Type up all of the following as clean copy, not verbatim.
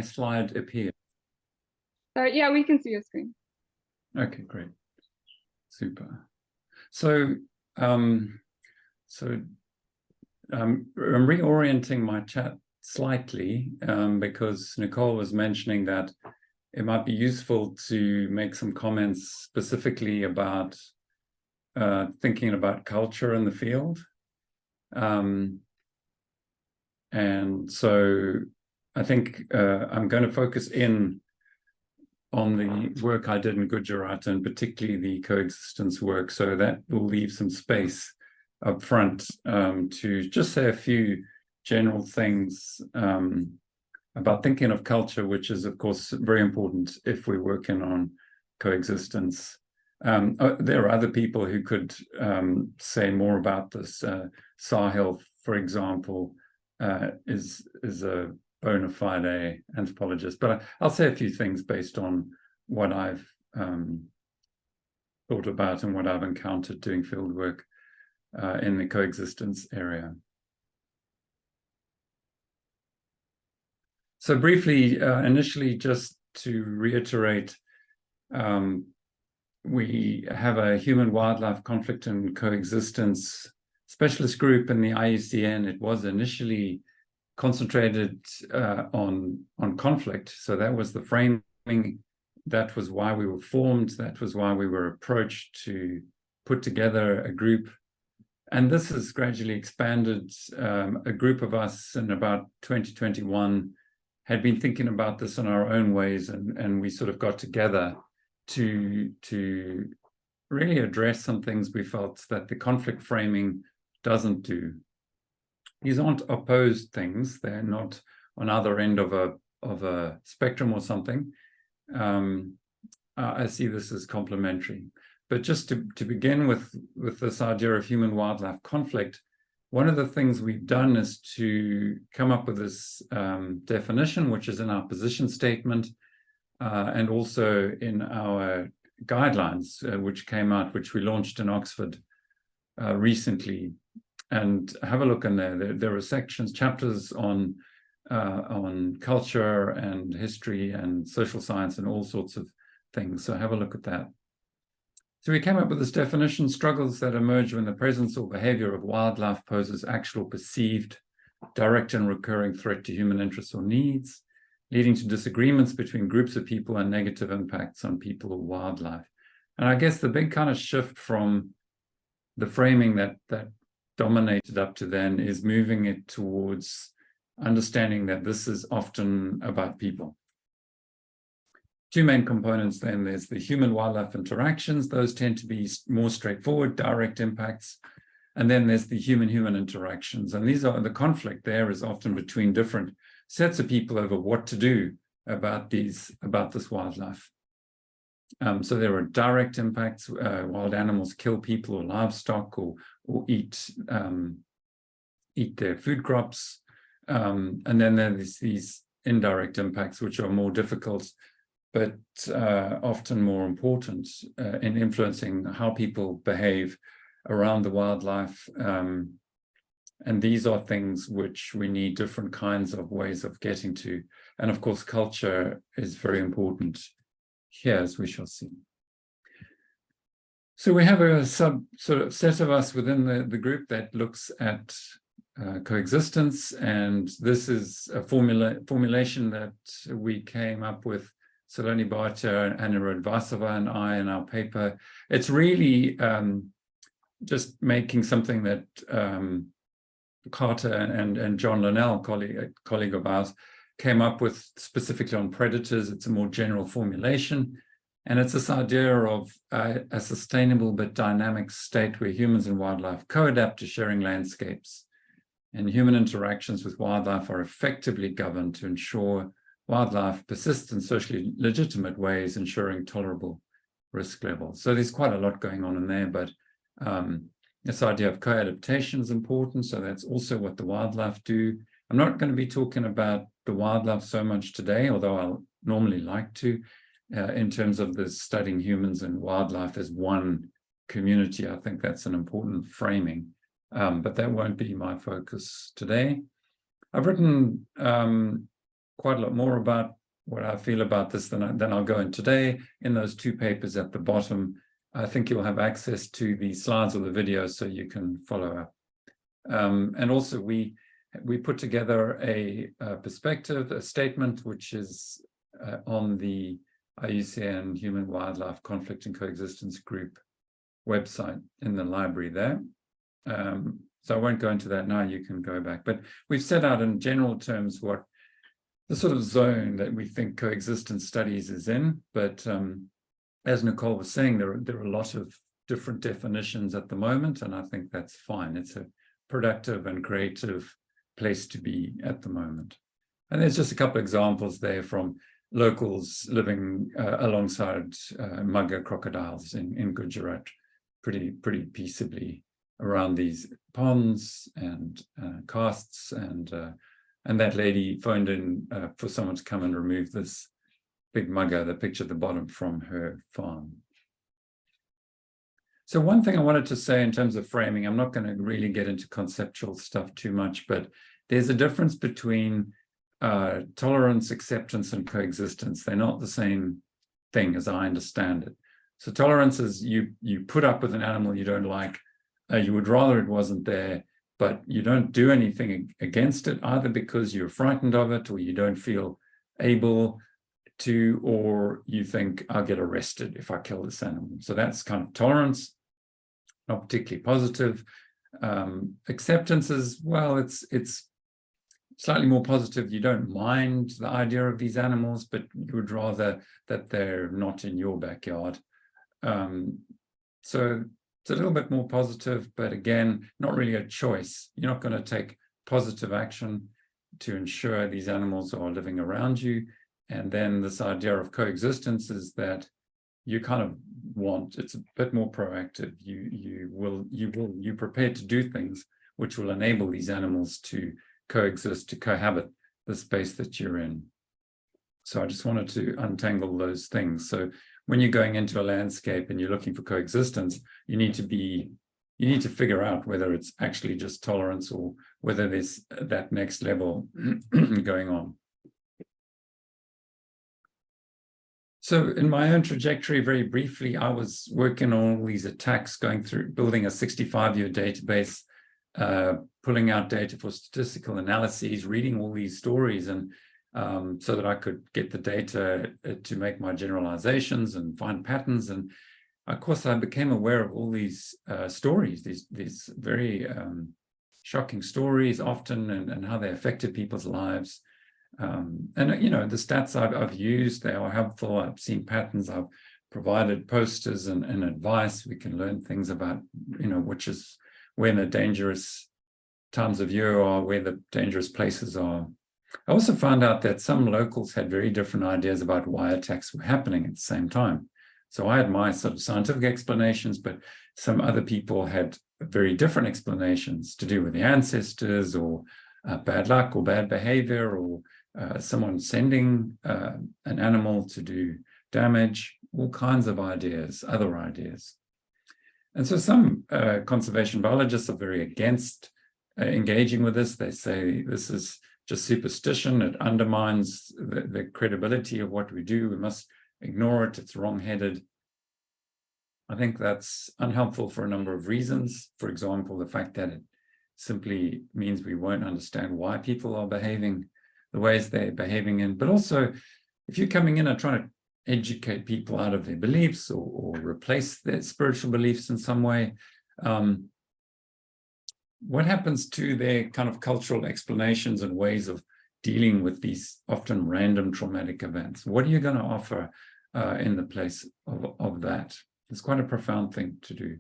slide appear? Yeah, we can see your screen. Okay, great. Super. So, I'm reorienting my chat slightly because Nicole was mentioning that it might be useful to make some comments specifically about thinking about culture in the field. And so I think I'm going to focus in on the work I did in Gujarat, and particularly the coexistence work. So that will leave some space up front to just say a few general things about thinking of culture, which is, of course, very important if we're working on coexistence. There are other people who could say more about this. Sahil, for example, is a bona fide anthropologist, but I'll say a few things based on what I've thought about and what I've encountered doing field work in the coexistence area. So briefly, initially, just to reiterate, we have a Human-Wildlife Conflict and Coexistence Specialist Group in the IUCN. It was initially concentrated on conflict. So that was the framing. That was why we were formed. That was why we were approached to put together a group. And this has gradually expanded. A group of us in about 2021 had been thinking about this in our own ways, and we sort of got together to really address some things we felt that the conflict framing doesn't do. These aren't opposed things. They're not on either end of a spectrum or something. I see this as complementary. But just to begin with this idea of human-wildlife conflict, one of the things we've done is to come up with this definition, which is in our position statement, and also in our guidelines, which we launched in Oxford recently. And have a look in there. There are sections, chapters on culture and history and social science and all sorts of things. So have a look at that. So we came up with this definition: struggles that emerge when the presence or behavior of wildlife poses actual perceived, direct and recurring threat to human interests or needs, leading to disagreements between groups of people and negative impacts on people or wildlife. And I guess the big kind of shift from the framing that dominated up to then is moving it towards understanding that this is often about people. Two main components then. There's the human-wildlife interactions. Those tend to be more straightforward, direct impacts. And then there's the human-human interactions. And these are the conflict there is often between different sets of people over what to do about this wildlife. So there are direct impacts. Wild animals kill people or livestock, or eat their food crops. And then there's these indirect impacts, which are more difficult, but often more important in influencing how people behave around the wildlife. And these are things which we need different kinds of ways of getting to. And of course, culture is very important here, as we shall see. So we have a sort of set of us within the group that looks at coexistence. And this is a formulation that we came up with, Saloni Bhatia, Anna Radvasova, and I in our paper. It's really just making something that Carter and John Linnell, colleague of ours, came up with specifically on predators. It's a more general formulation. And it's this idea of a sustainable but dynamic state where humans and wildlife co-adapt to sharing landscapes, and human interactions with wildlife are effectively governed to ensure wildlife persists in socially legitimate ways, ensuring tolerable risk levels. So there's quite a lot going on in there, but this idea of co-adaptation is important. So that's also what the wildlife do. I'm not going to be talking about the wildlife so much today, although I'll normally like to, in terms of the studying humans and wildlife as one community. I think that's an important framing, but that won't be my focus today. I've written quite a lot more about what I feel about this than I'll go in today. In those 2 papers at the bottom, I think you'll have access to the slides or the video so you can follow up. And also we put together a perspective, a statement, which is on the IUCN Human-Wildlife Conflict and Coexistence Group website in the library there. So I won't go into that now, you can go back. But we've set out in general terms what the sort of zone that we think coexistence studies is in. But as Nicole was saying, there are a lot of different definitions at the moment, and I think that's fine. It's a productive and creative place to be at the moment. And there's just a couple of examples there from locals living alongside mugger crocodiles in Gujarat, pretty peaceably around these ponds and casts, and that lady phoned in for someone to come and remove this big mugger, the picture at the bottom, from her farm. So one thing I wanted to say in terms of framing, I'm not going to really get into conceptual stuff too much, but there's a difference between tolerance, acceptance, and coexistence. They're not the same thing as I understand it. So tolerance is you put up with an animal you don't like, you would rather it wasn't there, but you don't do anything against it, either because you're frightened of it, or you don't feel able to, or you think, I'll get arrested if I kill this animal. So that's kind of tolerance, not particularly positive. Acceptance is, well, it's slightly more positive. You don't mind the idea of these animals, but you would rather that they're not in your backyard. So it's a little bit more positive, but again, not really a choice. You're not going to take positive action to ensure these animals are living around you. And then this idea of coexistence is that you kind of want, it's a bit more proactive. You're prepared to do things which will enable these animals to coexist, to cohabit the space that you're in. So I just wanted to untangle those things. So when you're going into a landscape and you're looking for coexistence, you need to figure out whether it's actually just tolerance or whether there's that next level going on. So in my own trajectory, very briefly, I was working on all these attacks, going through building a 65-year database, pulling out data for statistical analyses, reading all these stories, and so that I could get the data to make my generalizations and find patterns. And of course, I became aware of all these stories, these very shocking stories often, and how they affected people's lives. And, you know, the stats I've used, they are helpful. I've seen patterns. I've provided posters and advice. We can learn things about, you know, which is when the dangerous times of year are, where the dangerous places are. I also found out that some locals had very different ideas about why attacks were happening at the same time. So I had my sort of scientific explanations, but some other people had very different explanations to do with the ancestors, or bad luck, or bad behavior, or someone sending an animal to do damage, all kinds of ideas, other ideas. And so some conservation biologists are very against engaging with this. They say this is just superstition. It undermines the credibility of what we do. We must ignore it. It's wrong-headed. I think that's unhelpful for a number of reasons. For example, the fact that it simply means we won't understand why people are behaving the ways they're behaving in. But also, if you're coming in and trying to educate people out of their beliefs, or replace their spiritual beliefs in some way, what happens to their kind of cultural explanations and ways of dealing with these often random traumatic events? What are you going to offer in the place of that? It's quite a profound thing to do.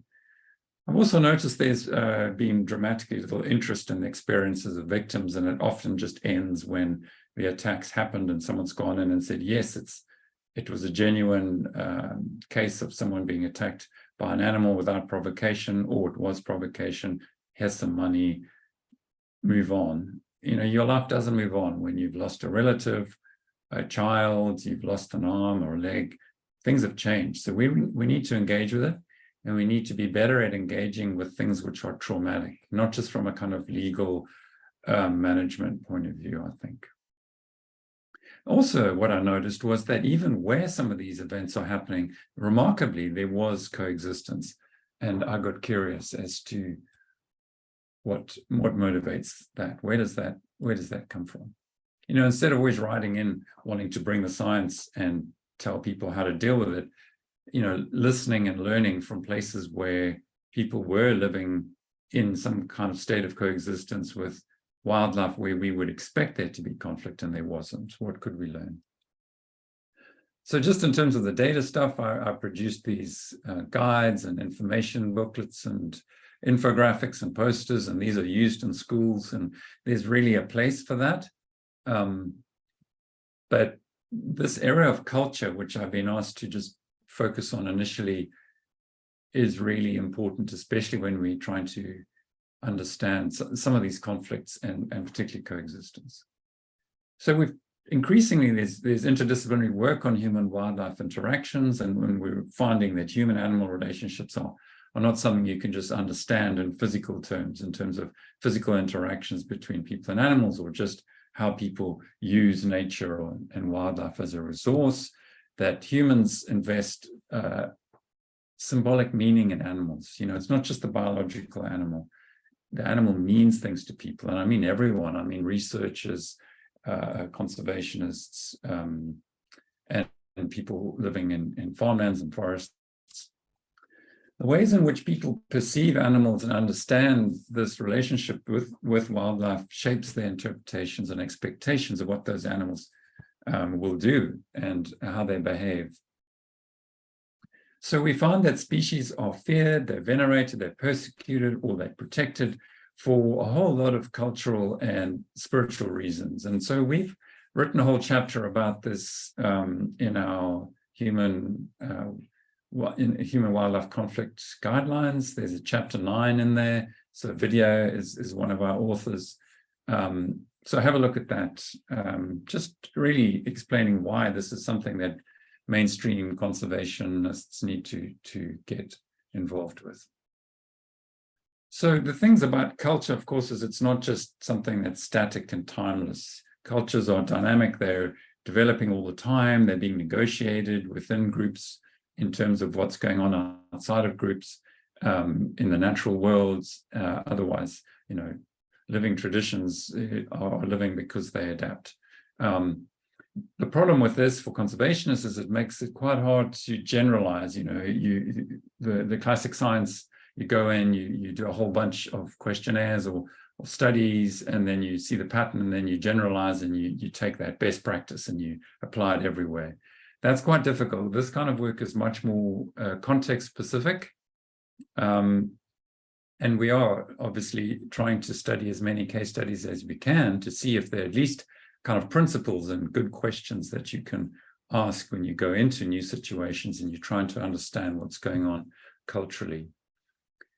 I've also noticed there's been dramatically little interest in the experiences of victims, and it often just ends when the attacks happened and someone's gone in and said, yes, it was a genuine case of someone being attacked by an animal without provocation, or it was provocation. Here's some money, move on. You know, your life doesn't move on when you've lost a relative, a child, you've lost an arm or a leg. Things have changed. So we need to engage with it, and we need to be better at engaging with things which are traumatic, not just from a kind of legal management point of view, I think. Also, what I noticed was that even where some of these events are happening, remarkably, there was coexistence. And I got curious as to what motivates that. Where does that come from? You know, instead of always writing in, wanting to bring the science and tell people how to deal with it, you know, listening and learning from places where people were living in some kind of state of coexistence with wildlife where we would expect there to be conflict and there wasn't. What could we learn? So just in terms of the data stuff, I produced these guides and information booklets and infographics and posters, and these are used in schools, and there's really a place for that. But this area of culture, which I've been asked to just focus on initially, is really important, especially when we're trying to understand some of these conflicts and particularly coexistence. So we've increasingly, there's interdisciplinary work on human-wildlife interactions, and when we're finding that human-animal relationships are not something you can just understand in physical terms, in terms of physical interactions between people and animals, or just how people use nature and wildlife as a resource, that humans invest symbolic meaning in animals. You know, it's not just the biological animal. The animal means things to people, and I mean everyone. I mean researchers, conservationists, and people living in farmlands and forests. The ways in which people perceive animals and understand this relationship with wildlife shapes their interpretations and expectations of what those animals will do and how they behave. So we found that species are feared, they're venerated, they're persecuted, or they're protected for a whole lot of cultural and spiritual reasons. And so we've written a whole chapter about this in our Human-Wildlife Conflict Guidelines. There's a chapter 9 in there. So video is one of our authors. So have a look at that, just really explaining why this is something that mainstream conservationists need to get involved with. So the things about culture, of course, is it's not just something that's static and timeless. Cultures are dynamic. They're developing all the time. They're being negotiated within groups in terms of what's going on outside of groups, in the natural worlds. Otherwise, you know, living traditions are living because they adapt. The problem with this for conservationists is it makes it quite hard to generalize. You know, the classic science, you go in, you do a whole bunch of questionnaires or studies, and then you see the pattern, and then you generalize and you take that best practice and you apply it everywhere. That's quite difficult. This kind of work is much more context specific. And we are obviously trying to study as many case studies as we can to see if there are at least kind of principles and good questions that you can ask when you go into new situations and you're trying to understand what's going on culturally.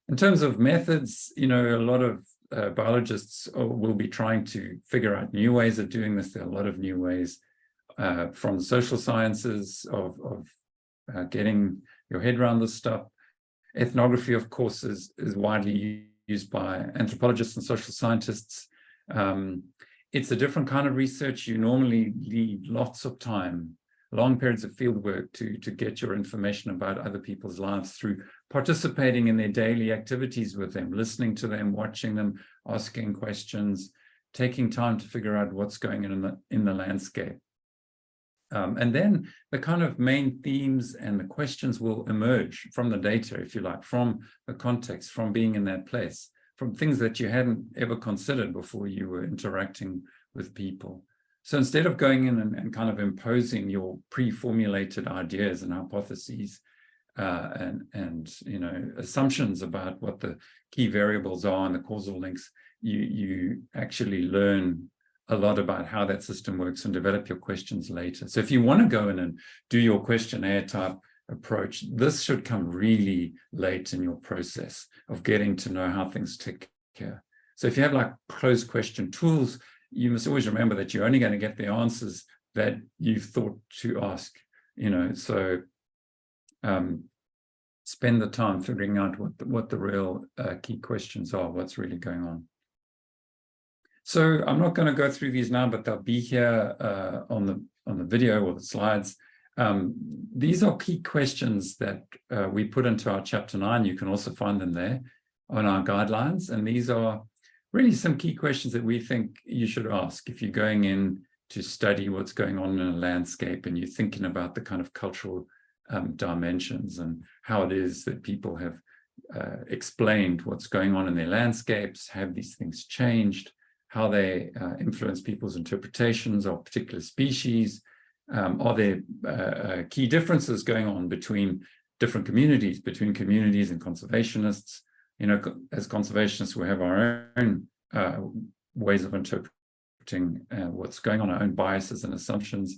In terms of methods, you know, a lot of biologists will be trying to figure out new ways of doing this. There are a lot of new ways from the social sciences of getting your head around this stuff. Ethnography, of course, is widely used by anthropologists and social scientists. It's a different kind of research. You normally need lots of time, long periods of field work to get your information about other people's lives through participating in their daily activities with them, listening to them, watching them, asking questions, taking time to figure out what's going on in the landscape. And then the kind of main themes and the questions will emerge from the data, if you like, from the context, from being in that place, from things that you hadn't ever considered before you were interacting with people. So instead of going in and kind of imposing your pre-formulated ideas and hypotheses and you know, assumptions about what the key variables are and the causal links, you actually learn a lot about how that system works and develop your questions later. So if you want to go in and do your questionnaire type approach, this should come really late in your process of getting to know how things tick here. So if you have like closed question tools, you must always remember that you're only going to get the answers that you've thought to ask, you know. So spend the time figuring out what the real key questions are, what's really going on. So I'm not going to go through these now, but they'll be here on the video or the slides. These are key questions that we put into our Chapter 9. You can also find them there on our guidelines. And these are really some key questions that we think you should ask if you're going in to study what's going on in a landscape and you're thinking about the kind of cultural dimensions and how it is that people have explained what's going on in their landscapes, have these things changed, how they influence people's interpretations of particular species. Are there key differences going on between different communities, between communities and conservationists? You know, as conservationists, we have our own ways of interpreting what's going on, our own biases and assumptions.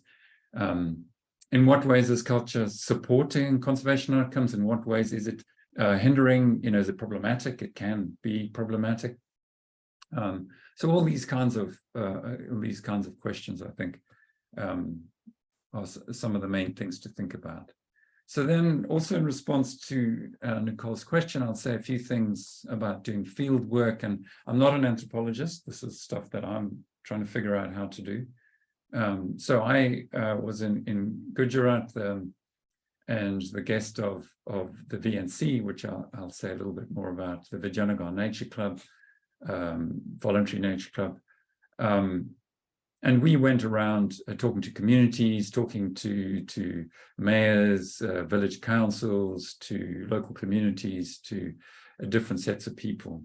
In what ways is culture supporting conservation outcomes? In what ways is it hindering? You know, is it problematic? It can be problematic. So all these kinds of questions, I think, are some of the main things to think about. So then also in response to Nicole's question, I'll say a few things about doing field work. And I'm not an anthropologist. This is stuff that I'm trying to figure out how to do. So I was in Gujarat and the guest of the VNC, which I'll say a little bit more about, the Vijayanagar Nature Club, voluntary nature club. And we went around talking to communities, talking to mayors, village councils, to local communities, to different sets of people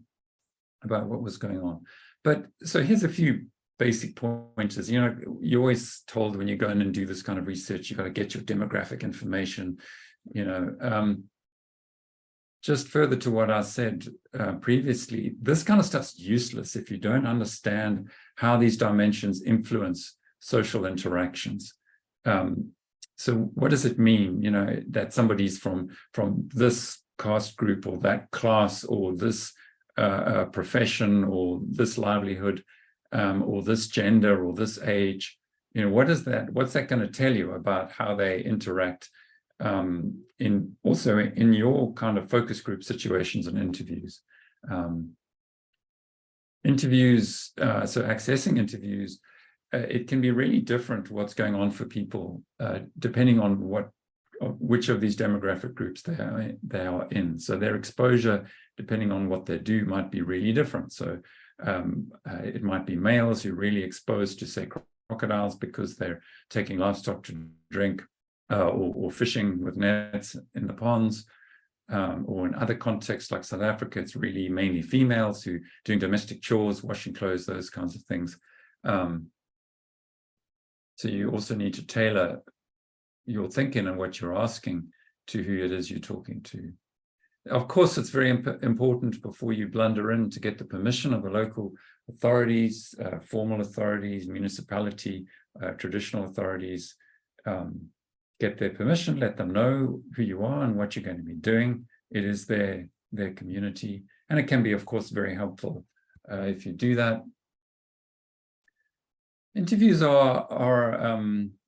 about what was going on. But so here's a few basic pointers. You know, you're always told when you go in and do this kind of research, you've got to get your demographic information, you know. Just further to what I said previously, this kind of stuff's useless if you don't understand how these dimensions influence social interactions. So what does it mean, you know, that somebody's from this caste group or that class or this profession or this livelihood or this gender or this age? You know, what's that going to tell you about how they interact also in your kind of focus group situations and interviews. So accessing interviews, it can be really different what's going on for people depending on which of these demographic groups they are in. So their exposure, depending on what they do, might be really different. So it might be males who are really exposed to, say, crocodiles because they're taking livestock to drink, or fishing with nets in the ponds, or in other contexts like South Africa, it's really mainly females who are doing domestic chores, washing clothes, those kinds of things. So you also need to tailor your thinking and what you're asking to who it is you're talking to. Of course, it's very important before you blunder in to get the permission of the local authorities, formal authorities, municipality, traditional authorities. Get their permission, let them know who you are and what you're going to be doing. It is their community. And it can be, of course, very helpful if you do that. Interviews are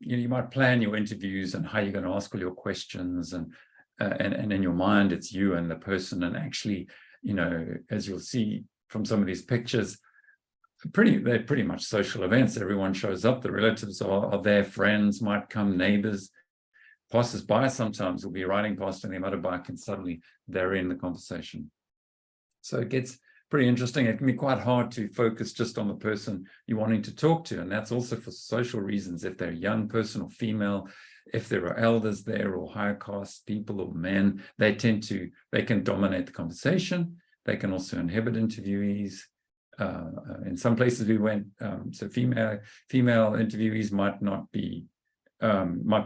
you know, you might plan your interviews and how you're going to ask all your questions, and in your mind, it's you and the person. And actually, you know, as you'll see from some of these pictures, they're pretty much social events. Everyone shows up, the relatives are there, friends might come, neighbors. Passers-by sometimes will be riding past on their motorbike and suddenly they're in the conversation. So it gets pretty interesting. It can be quite hard to focus just on the person you're wanting to talk to. And that's also for social reasons. If they're a young person or female, if there are elders there or higher caste people or men, they can dominate the conversation. They can also inhibit interviewees. In some places we went, so female interviewees might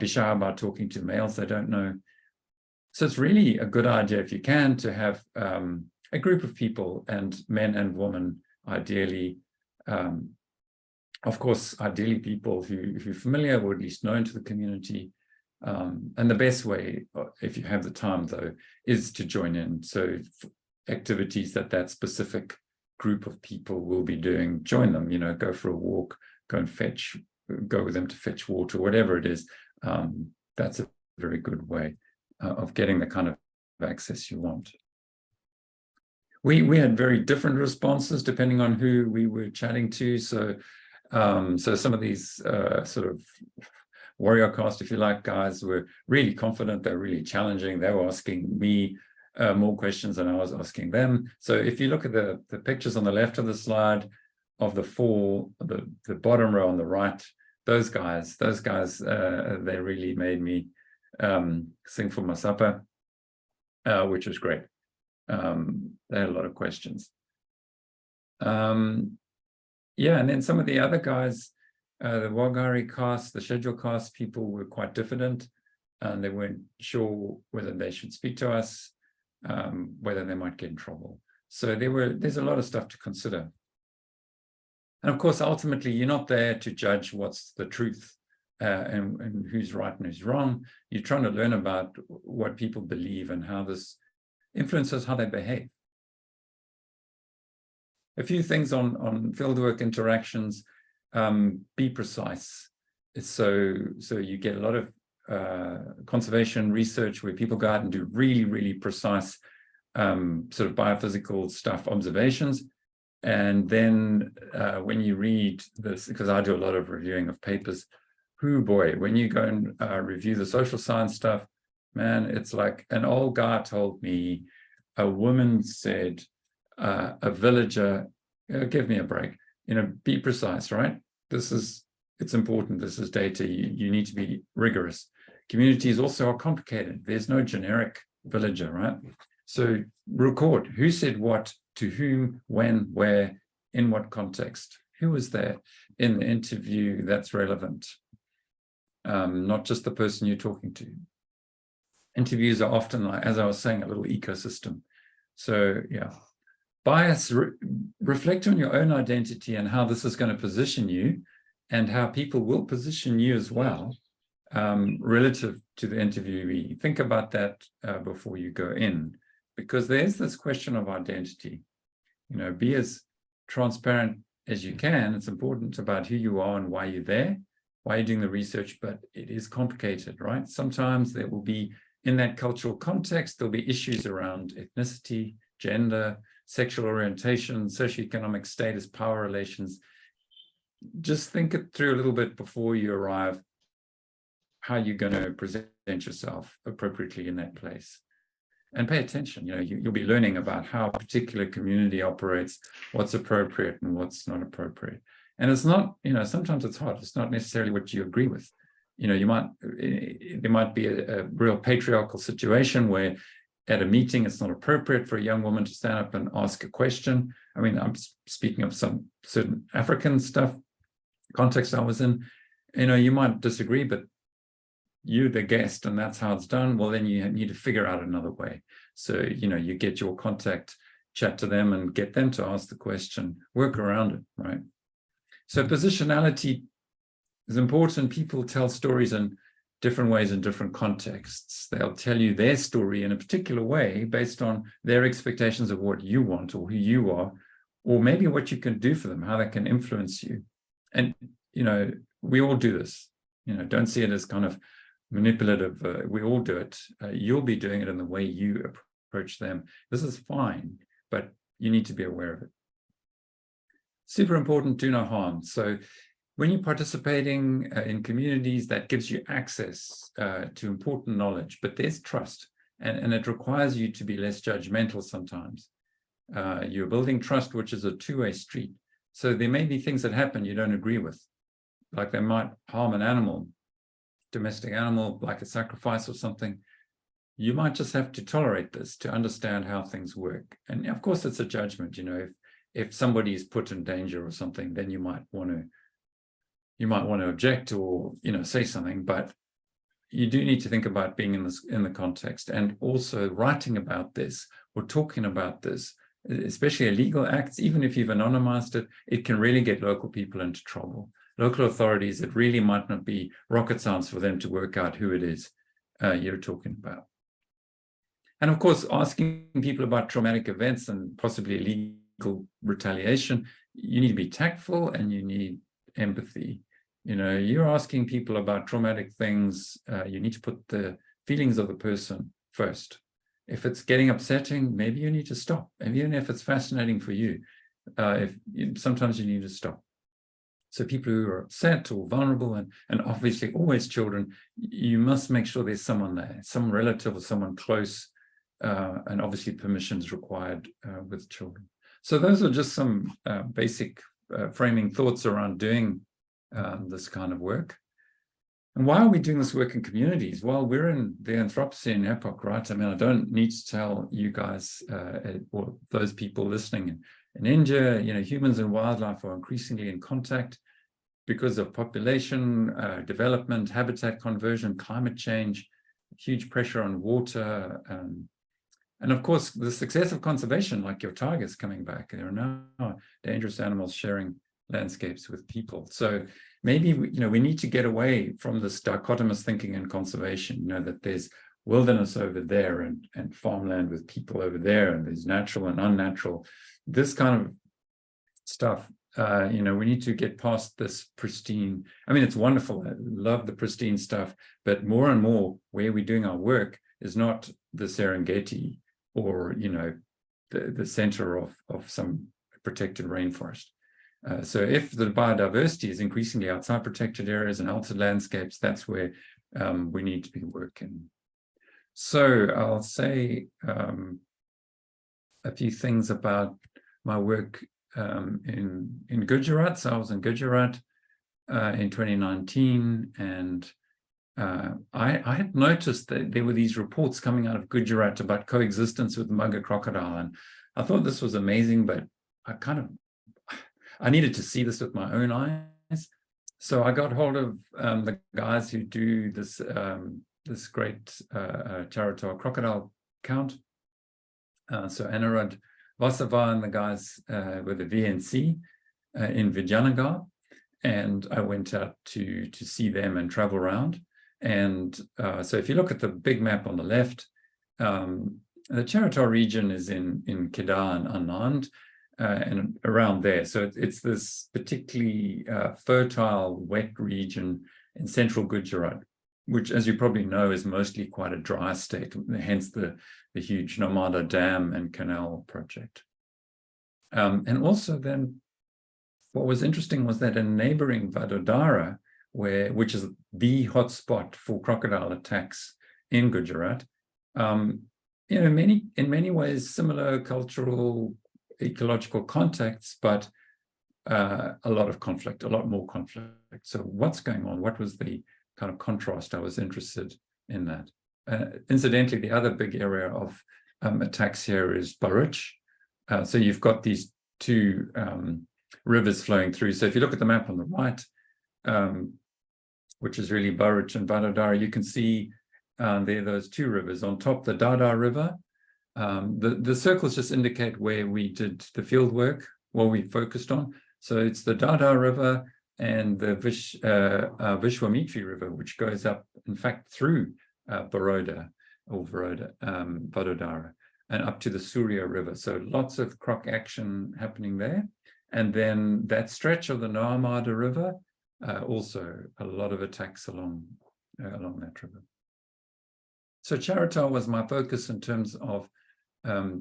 be shy about talking to males they don't know. So it's really a good idea, if you can, to have a group of people, and men and women, ideally. Of course, ideally people who are familiar or at least known to the community. And the best way, if you have the time though, is to join in. So activities that specific group of people will be doing, join them, you know, go for a walk, go with them to fetch water, whatever it is. That's a very good way of getting the kind of access you want. we had very different responses depending on who we were chatting to. So some of these sort of warrior caste, if you like, guys were really confident. They're really challenging. They were asking me more questions than I was asking them. So if you look at the pictures on the left of the slide of the four, the bottom row on the right, those guys, they really made me sing for my supper, which was great. They had a lot of questions. Yeah, and then some of the other guys, the Wagari caste, the schedule caste people were quite diffident, and they weren't sure whether they should speak to us, whether they might get in trouble. So there's a lot of stuff to consider. And of course, ultimately, you're not there to judge what's the truth and who's right and who's wrong. You're trying to learn about what people believe and how this influences how they behave. A few things on fieldwork interactions. Be precise. So you get a lot of conservation research where people go out and do really, really precise sort of biophysical stuff, observations. And then when you read this, because I do a lot of reviewing of papers, boy, when you go and review the social science stuff, man, it's like an old guy told me, a woman said, a villager, give me a break, be precise, right? It's important. This is data. You need to be rigorous. Communities also are complicated. There's no generic villager, right? So record who said what, to whom, when, where, in what context, who was there in the interview that's relevant, not just the person you're talking to. Interviews are often, like, as I was saying, a little ecosystem. So yeah, bias, reflect on your own identity and how this is going to position you and how people will position you as well relative to the interviewee. Think about that before you go in, because there's this question of identity. Be as transparent as you can. It's important about who you are and why you're there, why you're doing the research, but it is complicated, right? Sometimes there will be, in that cultural context, there'll be issues around ethnicity, gender, sexual orientation, socioeconomic status, power relations. Just think it through a little bit before you arrive, how you're going to present yourself appropriately in that place. And pay attention. You'll be learning about how a particular community operates, what's appropriate and what's not appropriate. And it's not, sometimes it's hard. It's not necessarily what you agree with. There might be a real patriarchal situation where at a meeting, it's not appropriate for a young woman to stand up and ask a question. I mean, I'm speaking of some certain African stuff, context I was in. You might disagree, but you're the guest and that's how it's done. Well, then you need to figure out another way. So, you get your contact, chat to them and get them to ask the question, work around it, right? So positionality is important. People tell stories in different ways in different contexts. They'll tell you their story in a particular way based on their expectations of what you want or who you are, or maybe what you can do for them, how they can influence you. And, we all do this. Don't see it as kind of manipulative. We all do it. You'll be doing it in the way you approach them. This is fine, but you need to be aware of it. Super important, do no harm. So when you're participating in communities, that gives you access to important knowledge, but there's trust, and it requires you to be less judgmental sometimes. You're building trust, which is a two-way street. So there may be things that happen you don't agree with, like they might harm an animal, domestic animal, like a sacrifice or something. You might just have to tolerate this to understand how things work. And of course, it's a judgment. If somebody is put in danger or something, then you might want to object or say something. But you do need to think about being in the context, and also writing about this or talking about this, especially illegal acts. Even if you've anonymized it, it can really get local people into trouble. Local authorities, it really might not be rocket science for them to work out who it is you're talking about. And of course, asking people about traumatic events and possibly illegal retaliation, you need to be tactful and you need empathy. You're asking people about traumatic things, you need to put the feelings of the person first. If it's getting upsetting, maybe you need to stop. Even if it's fascinating for you, sometimes you need to stop. So people who are upset or vulnerable, and obviously always children, you must make sure there's someone there, some relative or someone close, and obviously permission is required with children. So those are just some basic framing thoughts around doing this kind of work. And why are we doing this work in communities? Well, we're in the Anthropocene epoch, right? I mean, I don't need to tell you guys or those people listening in India, humans and wildlife are increasingly in contact because of population development, habitat conversion, climate change, huge pressure on water, and of course, the success of conservation, like your tigers coming back. There are now dangerous animals sharing landscapes with people. So maybe we need to get away from this dichotomous thinking in conservation, that there's wilderness over there and farmland with people over there, and there's natural and unnatural. This kind of stuff, we need to get past this pristine. I mean, it's wonderful. I love the pristine stuff, but more and more where we're doing our work is not the Serengeti or, the center of some protected rainforest. So if the biodiversity is increasingly outside protected areas and altered landscapes, that's where we need to be working. So I'll say a few things about my work in Gujarat. So I was in Gujarat in 2019, and I had noticed that there were these reports coming out of Gujarat about coexistence with mugger crocodile, and I thought this was amazing, but I needed to see this with my own eyes. So I got hold of the guys who do this this great Charata crocodile count. So Anurad Vasava and the guys with the VNC in Vijayanagar, and I went out to see them and travel around. And so if you look at the big map on the left, the Charata region is in Kedar and Anand, and around there. So it's this particularly fertile, wet region in central Gujarat, which, as you probably know, is mostly quite a dry state, hence the huge Narmada Dam and Canal project. And also then, what was interesting was that in neighboring Vadodara, which is the hotspot for crocodile attacks in Gujarat, in many ways similar cultural, ecological contexts, but a lot of conflict, a lot more conflict. So what's going on? What was the kind of contrast? I was interested in that. Incidentally, the other big area of attacks here is Bharuch. So you've got these two rivers flowing through. So if you look at the map on the right, which is really Bharuch and Vadodara, you can see there those two rivers. On top, the Dada River. The circles just indicate where we did the field work, what we focused on. So it's the Dada River and the Vishwamitra River, which goes up, in fact, through Vadodara, and up to the Surya River. So lots of croc action happening there. And then that stretch of the Narmada River, also a lot of attacks along that river. So Charata was my focus in terms of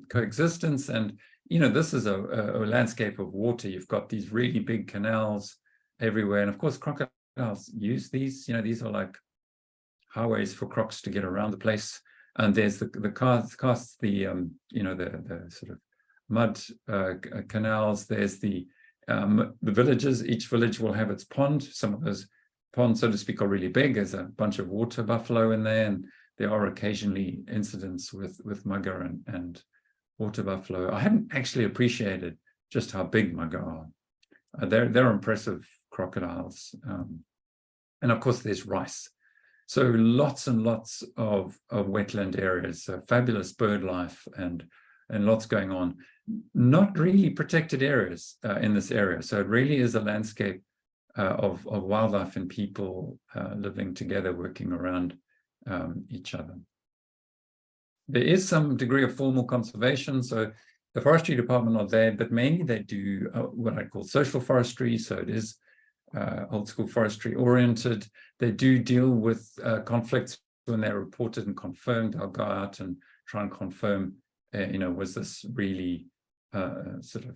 coexistence. And, this is a landscape of water. You've got these really big canals everywhere. And of course, crocodiles use these. These are like highways for crocs to get around the place. And there's the casts, the sort of mud canals. There's the villages. Each village will have its pond. Some of those ponds, so to speak, are really big. There's a bunch of water buffalo in there, and there are occasionally incidents with mugger and water buffalo. I hadn't actually appreciated just how big mugger are. They're impressive crocodiles. And of course, there's rice. So lots and lots of wetland areas, so fabulous bird life and lots going on. Not really protected areas in this area. So it really is a landscape of wildlife and people living together, working around each other. There is some degree of formal conservation. So the forestry department are there, but mainly they do what I call social forestry. So it is old school forestry oriented. They do deal with conflicts when they're reported and confirmed. They'll go out and try and confirm, was this really sort of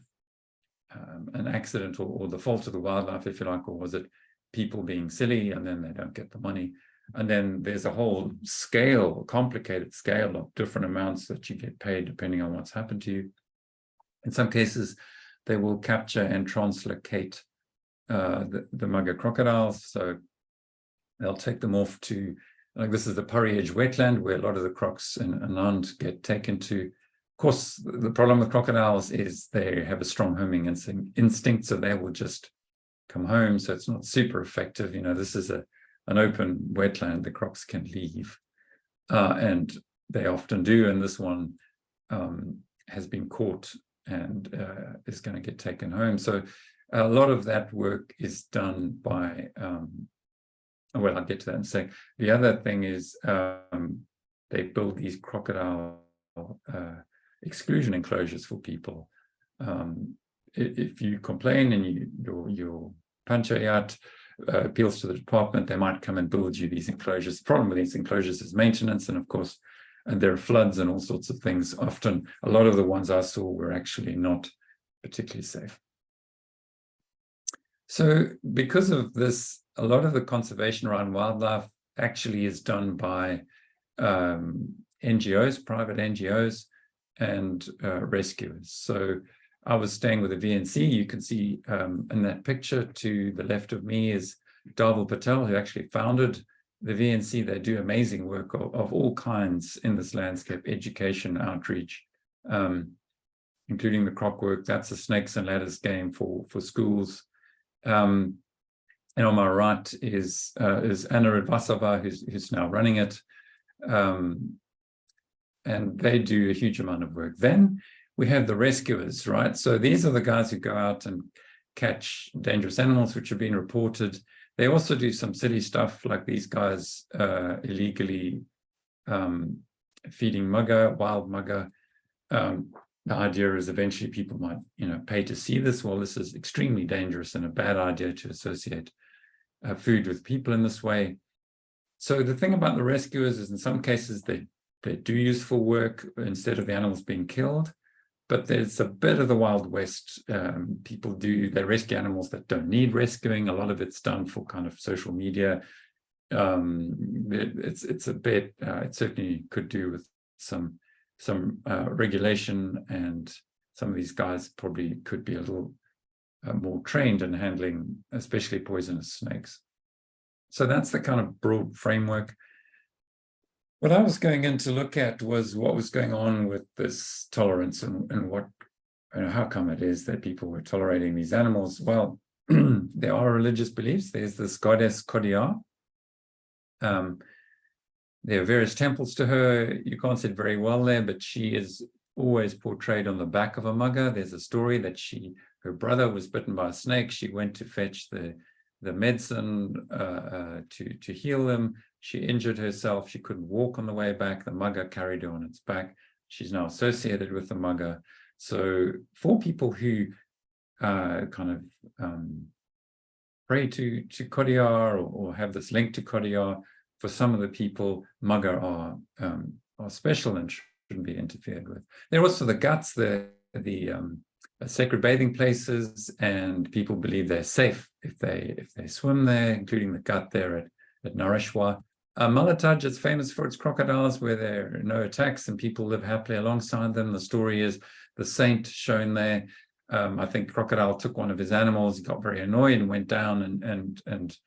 an accident or the fault of the wildlife, if you like, or was it people being silly and then they don't get the money? And then there's a whole complicated scale of different amounts that you get paid depending on what's happened to you. In some cases, they will capture and translocate the mugger crocodiles. So they'll take them off to, like this is the Purry Edge wetland where a lot of the crocs and Anand get taken to. Of course, the problem with crocodiles is they have a strong homing instinct, so they will just come home. So it's not super effective. This is an open wetland, the crocs can leave. And they often do, and this one has been caught and is going to get taken home. So a lot of that work is done by, well, I'll get to that in a sec. The other thing is they build these crocodile exclusion enclosures for people. If you complain and your panchayat appeals to the department, they might come and build you these enclosures. The problem with these enclosures is maintenance, and of course, and there are floods and all sorts of things. Often, a lot of the ones I saw were actually not particularly safe. So because of this, a lot of the conservation around wildlife actually is done by NGOs, private NGOs, and rescuers. So I was staying with the VNC. You can see in that picture to the left of me is Dhaval Patel, who actually founded the VNC. They do amazing work of all kinds in this landscape, education, outreach, including the croc work. That's a snakes and ladders game for schools. And on my right is Anna Radvasova, who's now running it. And they do a huge amount of work. Then we have the rescuers, right? So these are the guys who go out and catch dangerous animals, which have been reported. They also do some silly stuff like these guys illegally feeding mugger, wild mugger. The idea is eventually people might, pay to see this. Well, this is extremely dangerous and a bad idea to associate food with people in this way. So the thing about the rescuers is in some cases they do useful work instead of the animals being killed. But there's a bit of the Wild West. They rescue animals that don't need rescuing. A lot of it's done for kind of social media. It's a bit, it certainly could do with some regulation, and some of these guys probably could be a little more trained in handling, especially poisonous snakes. So that's the kind of broad framework. What I was going in to look at was what was going on with this tolerance and what, how come it is that people were tolerating these animals. Well, there are religious beliefs. There's this goddess Crocodile. There are various temples to her. You can't see it very well there, but she is always portrayed on the back of a mugger. There's a story that her brother was bitten by a snake. She went to fetch the medicine to heal him. She injured herself. She couldn't walk on the way back. The mugger carried her on its back. She's now associated with the mugger. So for people who kind of pray to Crocodile or have this link to Crocodile, for some of the people, mugger are special and shouldn't be interfered with. There are also the guts, the sacred bathing places, and people believe they're safe if they swim there, including the gut there at Nareshwar. Malataj is famous for its crocodiles, where there are no attacks and people live happily alongside them. The story is the saint shown there. I think Crocodile took one of his animals, he got very annoyed and went down and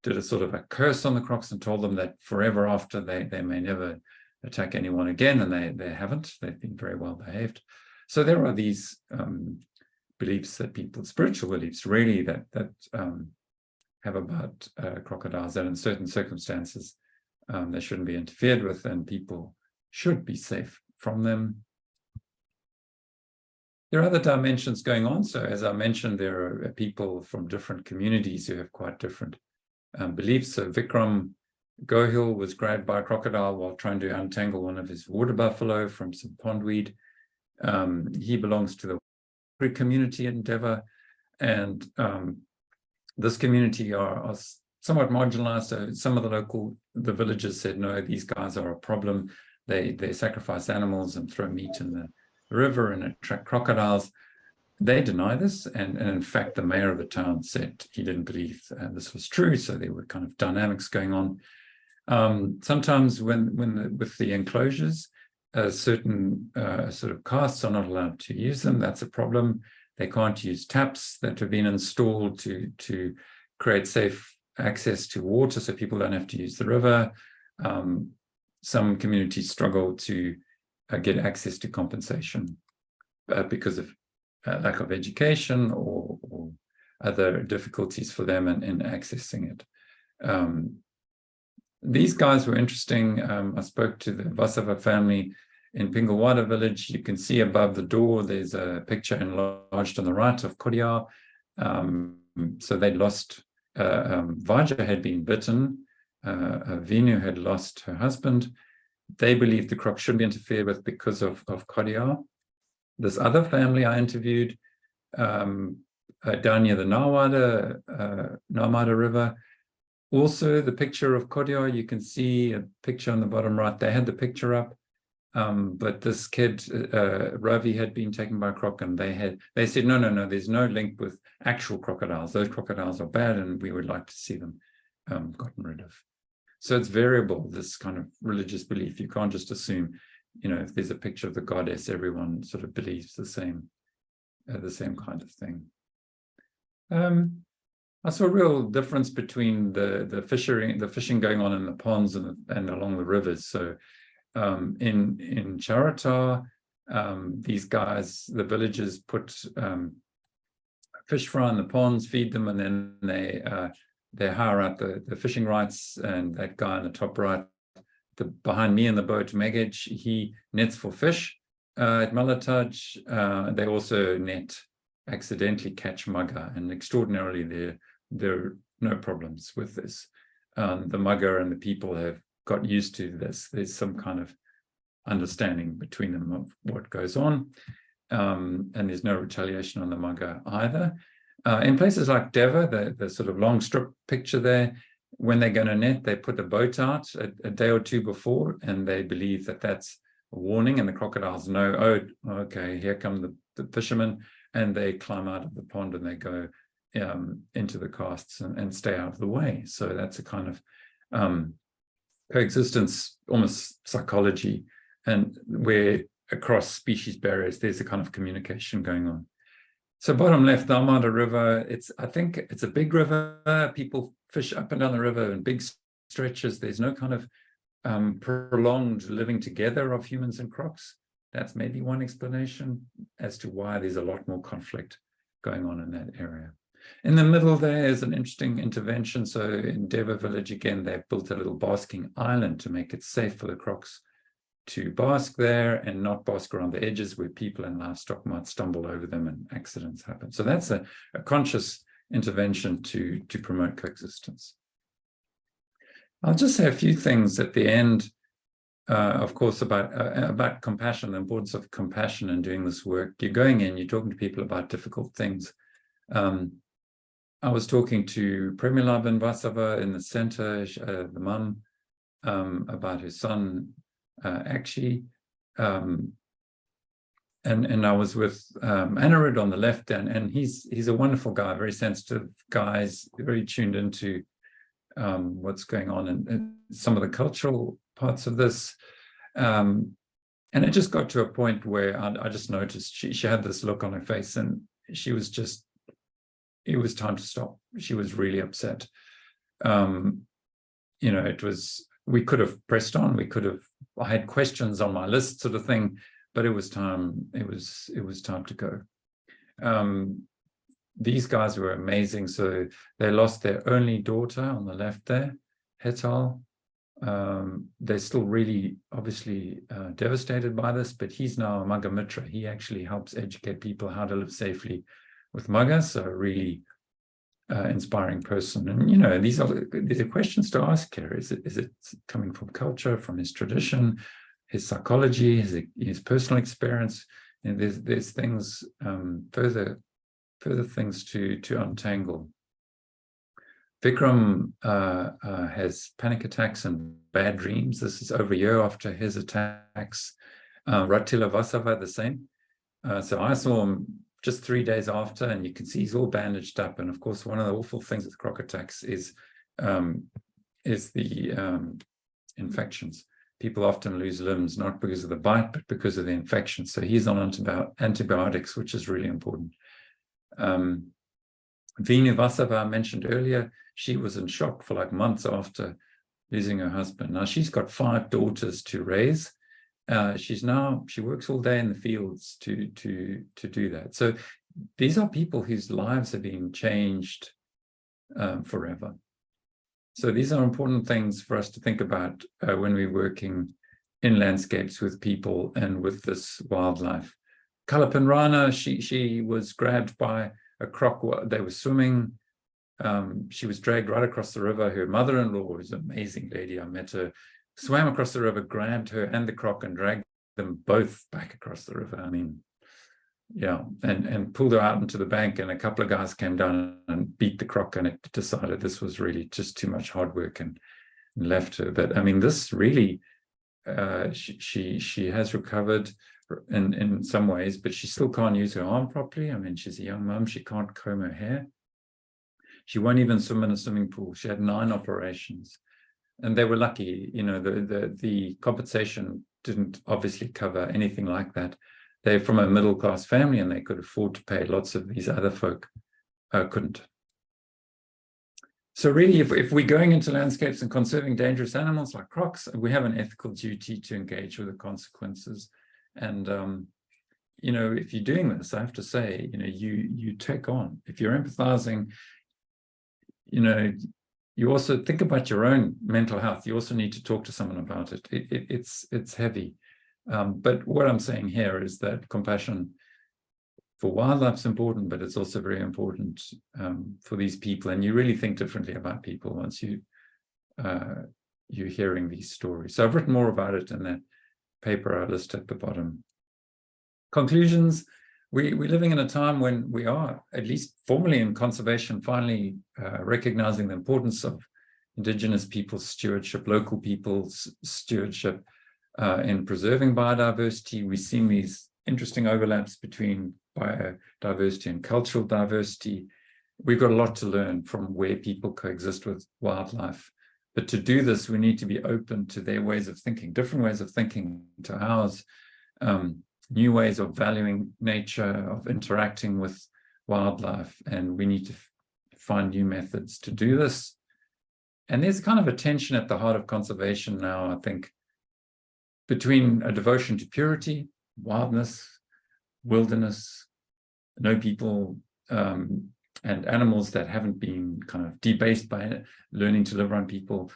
did a sort of a curse on the crocs and told them that forever after they may never attack anyone again, and they haven't. They've been very well behaved. So there are these beliefs that spiritual beliefs really, that have about crocodiles, that in certain circumstances they shouldn't be interfered with and people should be safe from them. There are other dimensions going on. So as I mentioned, there are people from different communities who have quite different beliefs. So Vikram Gohil was grabbed by a crocodile while trying to untangle one of his water buffalo from some pondweed. He belongs to the community in Deva, and this community are somewhat marginalized. So some of the villagers said, no, these guys are a problem. they sacrifice animals and throw meat in the river and attract crocodiles. They deny this, and in fact, the mayor of the town said he didn't believe this was true. So there were kind of dynamics going on. Sometimes with the enclosures, certain sort of castes are not allowed to use them. That's a problem. They can't use taps that have been installed to create safe access to water, so people don't have to use the river. Some communities struggle to get access to compensation because of lack of education or other difficulties for them in accessing it. These guys were interesting. I spoke to the Vasava family in Pingawada village. You can see above the door, there's a picture enlarged on the right of Crocodile. So they lost, Vaja had been bitten, Vinu had lost her husband. They believed the croc shouldn't be interfered with because of Crocodile. This other family I interviewed down near the Narmada River, also the picture of Crocodile, you can see a picture on the bottom right. They had the picture up, but this kid, Ravi, had been taken by a croc, and they said, no, there's no link with actual crocodiles. Those crocodiles are bad, and we would like to see them gotten rid of. So it's variable, this kind of religious belief. You can't just assume, if there's a picture of the goddess, everyone sort of believes the same kind of thing. I saw a real difference between the fishing going on in the ponds and along the rivers. So in Charata, these guys, the villagers, put fish fry in the ponds, feed them, and then they hire out the fishing rights. And that guy on the top right, behind me in the boat, Megaj, he nets for fish at Malataj. They also accidentally catch mugger, and extraordinarily there are no problems with this. The mugger and the people have got used to this. There's some kind of understanding between them of what goes on, and there's no retaliation on the mugger either. In places like Deva, the sort of long strip picture there, when they're going to net, they put a boat out a day or two before, and they believe that that's a warning, and the crocodiles know, oh, okay, here come the fishermen, and they climb out of the pond and they go into the casts and stay out of the way. So that's a kind of coexistence, almost psychology, and where across species barriers, there's a kind of communication going on. So bottom left, the Narmada River, I think it's a big river. People fish up and down the river in big stretches. There's no kind of prolonged living together of humans and crocs. That's maybe one explanation as to why there's a lot more conflict going on in that area. In the middle there is an interesting intervention. So in Deva village, again, they've built a little basking island to make it safe for the crocs to bask there and not bask around the edges where people and livestock might stumble over them and accidents happen. So that's a conscious intervention to promote coexistence. I'll just say a few things at the end, of course, about compassion, the importance of compassion in doing this work. You're going in, you're talking to people about difficult things. I was talking to Premilab in Vasava in the center, the mum, about her son, Akshi. And I was with Anirudh on the left, and he's a wonderful guy, very sensitive guy, he's very tuned into what's going on in some of the cultural parts of this. And it just got to a point where I just noticed she had this look on her face, and she was just, it was time to stop. She was really upset. It was, we could have pressed on, I had questions on my list sort of thing, but it was time, it was time to go. These guys were amazing. So they lost their only daughter on the left there, Hetal. They're still really obviously devastated by this, but he's now a Mugger Mitra. He actually helps educate people how to live safely with Mugger. So a really inspiring person. And these are questions to ask here. Is it coming from culture, from his tradition, his psychology, his personal experience? And there's things further things to untangle. Vikram has panic attacks and bad dreams. This is over a year after his attacks. Ratila Vasava, the same. So I saw him just 3 days after, and you can see he's all bandaged up. And of course, one of the awful things with croc attacks is the infections. People often lose limbs, not because of the bite, but because of the infection. So he's on antibiotics, which is really important. Vinu Vasava, I mentioned earlier, she was in shock for like months after losing her husband. Now she's got 5 daughters to raise. She works all day in the fields to do that. So these are people whose lives have been changed forever. So these are important things for us to think about when we're working in landscapes with people and with this wildlife. Kalapan Rana, she was grabbed by a croc. They were swimming. She was dragged right across the river. Her mother-in-law, who's an amazing lady, I met her, swam across the river, grabbed her and the croc and dragged them both back across the river. I mean, yeah, and pulled her out into the bank, and a couple of guys came down and beat the croc, and it decided this was really just too much hard work and left her. But I mean, this really, she has recovered in some ways, but she still can't use her arm properly. I mean, she's a young mum, she can't comb her hair. She won't even swim in a swimming pool. She had 9 operations. And they were lucky, you know, the compensation didn't obviously cover anything like that. They're from a middle-class family and they could afford to pay. Lots of these other folk couldn't. So really, if we're going into landscapes and conserving dangerous animals like crocs, we have an ethical duty to engage with the consequences. And, you know, if you're doing this, I have to say, you know, you take on, if you're empathizing, you know, you also think about your own mental health. You also need to talk to someone about it. It's heavy. But what I'm saying here is that compassion for wildlife is important, but it's also very important for these people. And you really think differently about people once you're hearing these stories. So I've written more about it in that paper I list at the bottom. Conclusions. We're living in a time when we are, at least formally in conservation, finally recognizing the importance of Indigenous people's stewardship, local people's stewardship in preserving biodiversity. We've seen these interesting overlaps between biodiversity and cultural diversity. We've got a lot to learn from where people coexist with wildlife. But to do this, we need to be open to their ways of thinking, different ways of thinking to ours. New ways of valuing nature, of interacting with wildlife, and we need to find new methods to do this. And there's kind of a tension at the heart of conservation now, I think, between a devotion to purity, wildness, wilderness, no people, and animals that haven't been kind of debased by learning to live around people.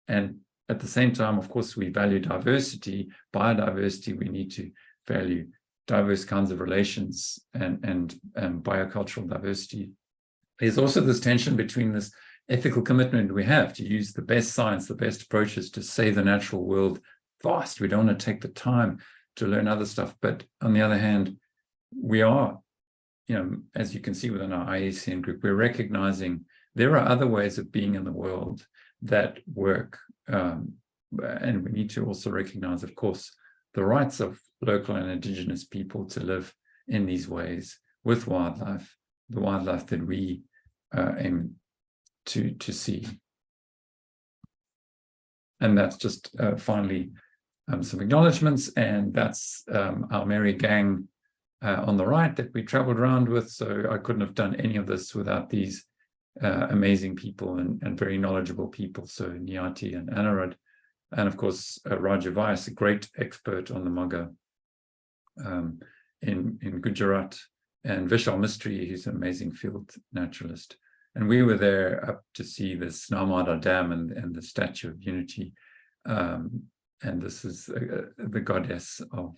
And at the same time, of course, we value diversity, biodiversity. We need to value diverse kinds of relations and biocultural diversity. There's also this tension between this ethical commitment we have to use the best science, the best approaches to save the natural world fast. We don't want to take the time to learn other stuff. But on the other hand, we are, you know, as you can see within our IUCN group, we're recognizing there are other ways of being in the world that work. And we need to also recognize, of course, the rights of local and Indigenous people to live in these ways with wildlife, the wildlife that we aim to see. And that's just finally some acknowledgements, and that's our merry gang on the right that we traveled around with. So I couldn't have done any of this without these amazing people and very knowledgeable people. So Nyati and Anurad, and of course Raja Vyas, a great expert on the Maga in Gujarat, and Vishal Mistry, who's an amazing field naturalist. And we were there up to see this Narmada Dam and the Statue of Unity. And this is the goddess of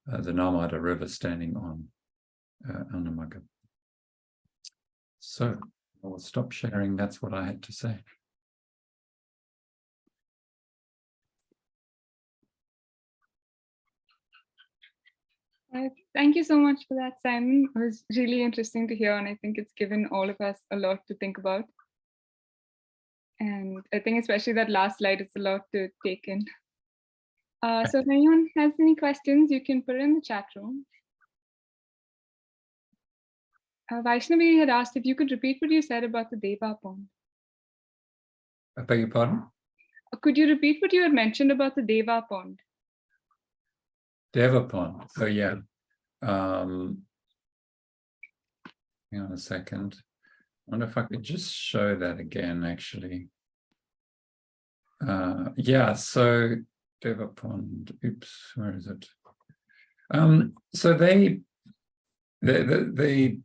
the Narmada River standing on the Maga. So I will stop sharing. That's what I had to say. Thank you so much for that, Simon. It was really interesting to hear, and I think it's given all of us a lot to think about. And I think especially that last slide, it's a lot to take in. So if anyone has any questions, you can put it in the chat room. Vaishnavi had asked if you could repeat what you said about the Deva pond. I beg your pardon? Could you repeat what you had mentioned about the Deva pond? Deva pond. Oh, yeah. Hang on a second. I wonder if I could just show that again, actually. Yeah, so Deva pond. Oops, where is it? So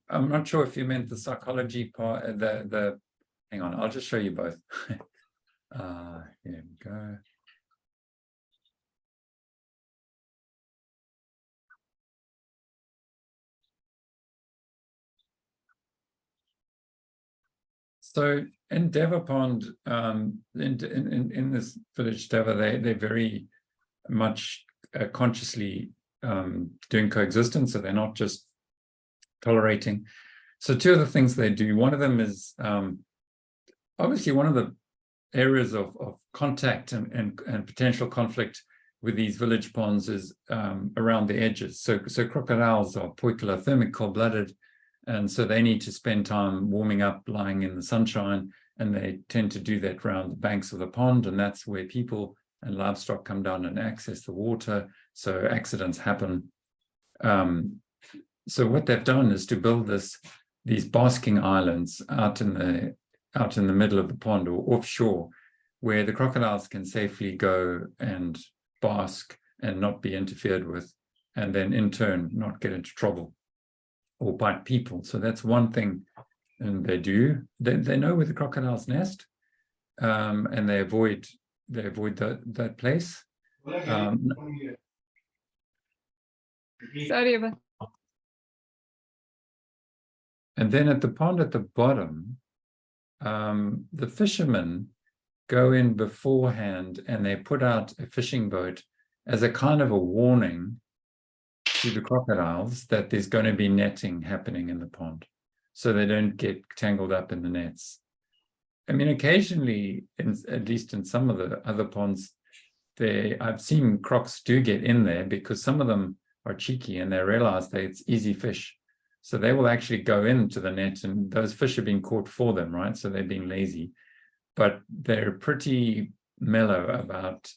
I'm not sure if you meant the psychology part, hang on, I'll just show you both. Here we go. So in Deva Pond, in this village Deva, they're very much consciously doing coexistence, so they're not just tolerating. So two of the things they do, one of them is obviously one of the areas of contact and potential conflict with these village ponds is around the edges. So crocodiles are poikilothermic, cold-blooded, and so they need to spend time warming up, lying in the sunshine, and they tend to do that around the banks of the pond, and that's where people and livestock come down and access the water, so accidents happen. So what they've done is to build these basking islands out in the middle of the pond or offshore, where the crocodiles can safely go and bask and not be interfered with, and then in turn not get into trouble or bite people. So that's one thing, and they do. They know where the crocodiles nest, and they avoid that place. Sorry about. And then at the pond at the bottom, the fishermen go in beforehand and they put out a fishing boat as a kind of a warning to the crocodiles that there's going to be netting happening in the pond, so they don't get tangled up in the nets. I mean, occasionally, at least in some of the other ponds, I've seen crocs do get in there because some of them are cheeky and they realize that it's easy fish. So they will actually go into the net, and those fish are being caught for them, right? So they're being lazy, but they're pretty mellow about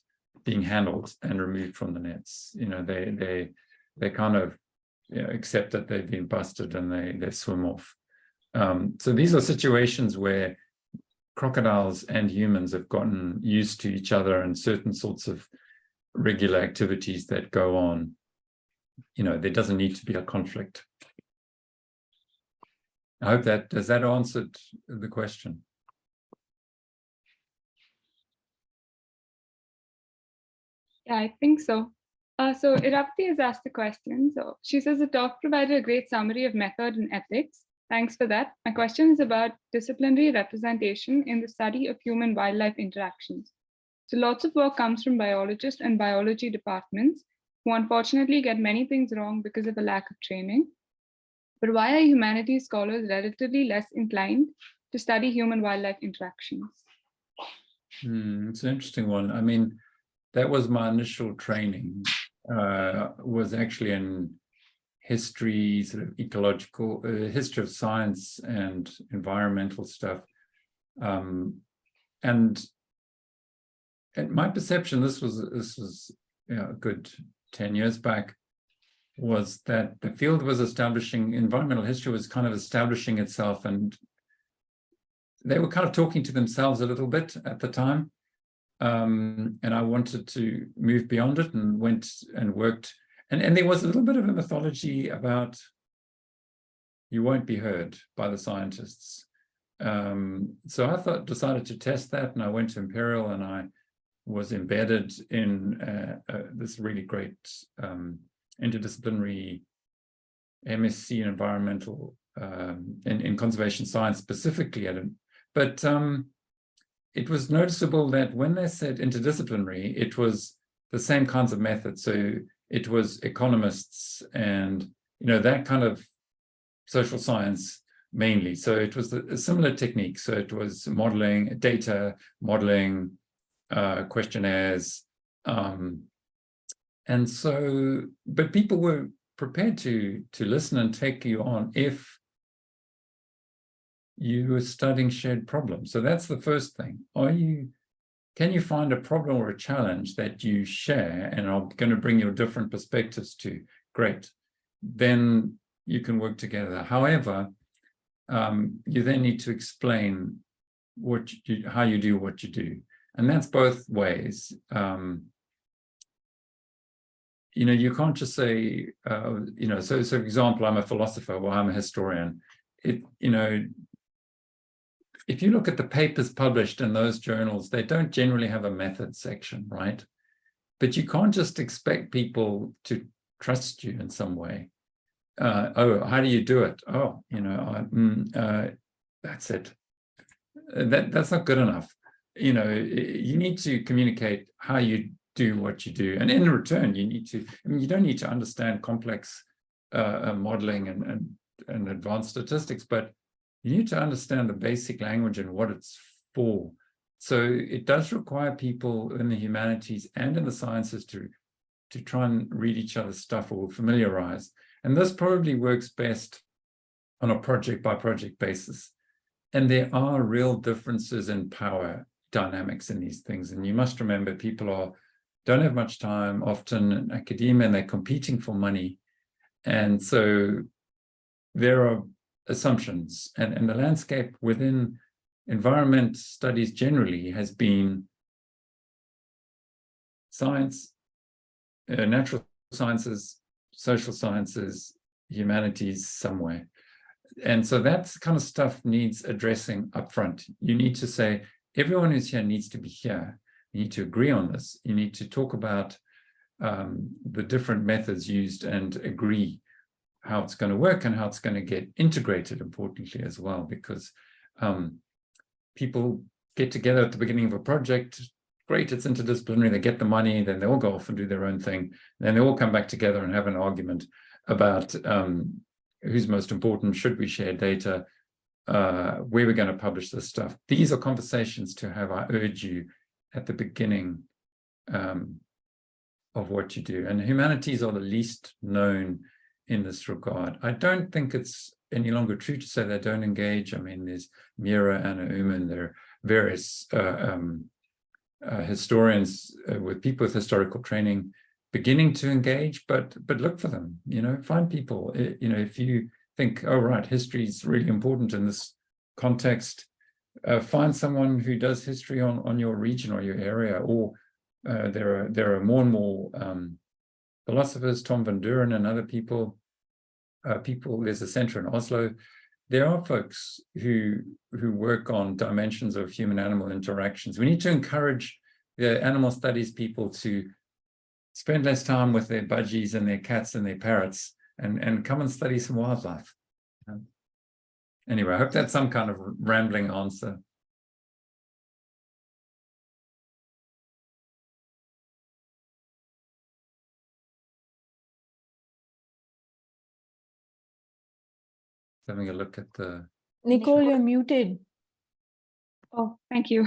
being handled and removed from the nets. You know, they kind of accept that they've been busted and they swim off. So these are situations where crocodiles and humans have gotten used to each other and certain sorts of regular activities that go on. You know, there doesn't need to be a conflict. I hope has that answered the question? Yeah, I think so. So Irapti has asked a question. So she says the talk provided a great summary of method and ethics. Thanks for that. My question is about disciplinary representation in the study of human-wildlife interactions. So lots of work comes from biologists and biology departments who unfortunately get many things wrong because of a lack of training. But why are humanities scholars relatively less inclined to study human-wildlife interactions? It's an interesting one. I mean, that was my initial training, was actually in history, sort of ecological, history of science and environmental stuff. And my perception, this was a good 10 years back, was that the field was establishing, environmental history was kind of establishing itself, and they were kind of talking to themselves a little bit at the time. And I wanted to move beyond it and went and worked. And there was a little bit of a mythology about you won't be heard by the scientists. So I decided to test that, and I went to Imperial, and I was embedded in this really great interdisciplinary MSc in environmental, in conservation science specifically. But it was noticeable that when they said interdisciplinary, it was the same kinds of methods. So it was economists and, that kind of social science mainly. So it was a similar technique. So it was modeling, data modeling, questionnaires. And so, but people were prepared to listen and take you on if you were studying shared problems. So that's the first thing. Can you find a problem or a challenge that you share and are going to bring your different perspectives to? Great. Then you can work together. However, you then need to explain how you do what you do. And that's both ways. You can't just say, so for example, I'm a philosopher or I'm a historian. If you look at the papers published in those journals, they don't generally have a method section, right? But you can't just expect people to trust you in some way. Oh, how do you do it? Oh, that's it. That's not good enough. You need to communicate how you do what you do, and in return, you don't need to understand complex modeling and advanced statistics, but you need to understand the basic language and what it's for. So it does require people in the humanities and in the sciences to try and read each other's stuff or familiarize. And this probably works best on a project-by-project basis. And there are real differences in power dynamics in these things. And you must remember, people don't have much time, often in academia, and they're competing for money. And so there are assumptions. And the landscape within environment studies generally has been science, natural sciences, social sciences, humanities somewhere. And so that kind of stuff needs addressing up front. You need to say, everyone who's here needs to be here. You need to agree on this. You need to talk about the different methods used and agree how it's going to work and how it's going to get integrated, importantly, as well, because people get together at the beginning of a project. Great, it's interdisciplinary, they get the money, then they all go off and do their own thing. Then they all come back together and have an argument about who's most important, should we share data, where we're going to publish this stuff. These are conversations to have, I urge you, at the beginning of what you do. And humanities are the least known in this regard. I don't think it's any longer true to say they don't engage. I mean, there's Mira, Anna Uman, there are various historians with people with historical training beginning to engage, but look for them, find people. If you think, oh, right, history is really important in this context, find someone who does history on your region or your area, or there are more and more philosophers, Tom van Duren and other people, there's a center in Oslo. There are folks who work on dimensions of human-animal interactions. We need to encourage the animal studies people to spend less time with their budgies and their cats and their parrots and come and study some wildlife. Anyway, I hope that's some kind of rambling answer. Having a look at the... Nicole, you're muted. Oh, thank you.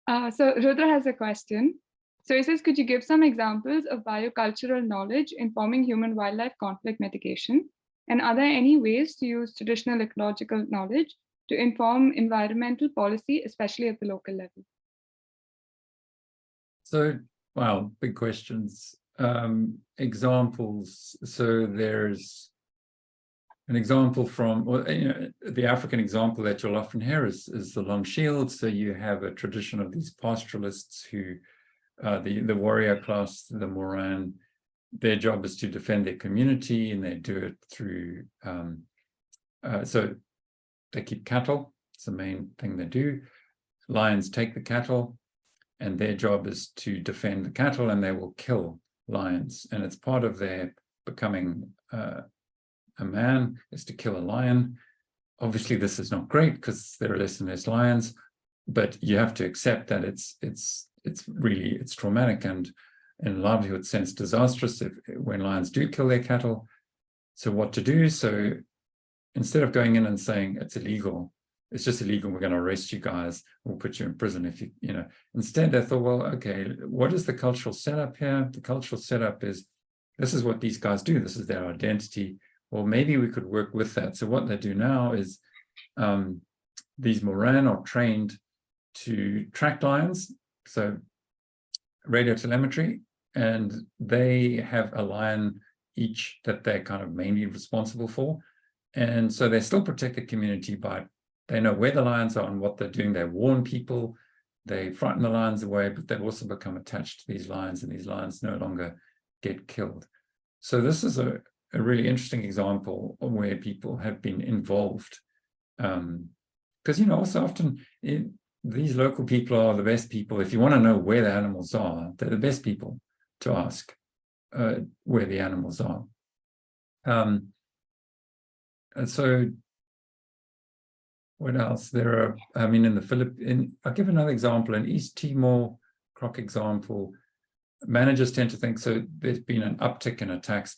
So Rudra has a question. So he says, could you give some examples of biocultural knowledge informing human-wildlife conflict mitigation? And are there any ways to use traditional ecological knowledge to inform environmental policy, especially at the local level? So, wow, big questions. Examples. So there's an example from, the African example that you'll often hear is the long shield. So you have a tradition of these pastoralists who, the warrior class, the Moran, their job is to defend their community, and they do it through, so they keep cattle. It's the main thing they do. Lions take the cattle, and their job is to defend the cattle, and they will kill lions. And it's part of their becoming a man is to kill a lion. Obviously, this is not great because there are less and less lions, but you have to accept that it's traumatic and in a livelihood sense disastrous when lions do kill their cattle. So what to do? So instead of going in and saying it's illegal, it's just illegal, we're going to arrest you guys, we'll put you in prison if you, instead they thought, well, okay, what is the cultural setup here? The cultural setup is, this is what these guys do, this is their identity. Well, maybe we could work with that. So what they do now is these Moran are trained to track lions, so radio telemetry, and they have a lion each that they're kind of mainly responsible for. And so they still protect the community, but they know where the lions are and what they're doing. They warn people, they frighten the lions away, but they've also become attached to these lions, and these lions no longer get killed. So this is a really interesting example of where people have been involved. Because, also often these local people are the best people. If you want to know where the animals are, they're the best people to ask where the animals are. And so what else? There are, in the Philippines, I'll give another example. In East Timor, croc example, managers tend to think, so there's been an uptick in attacks.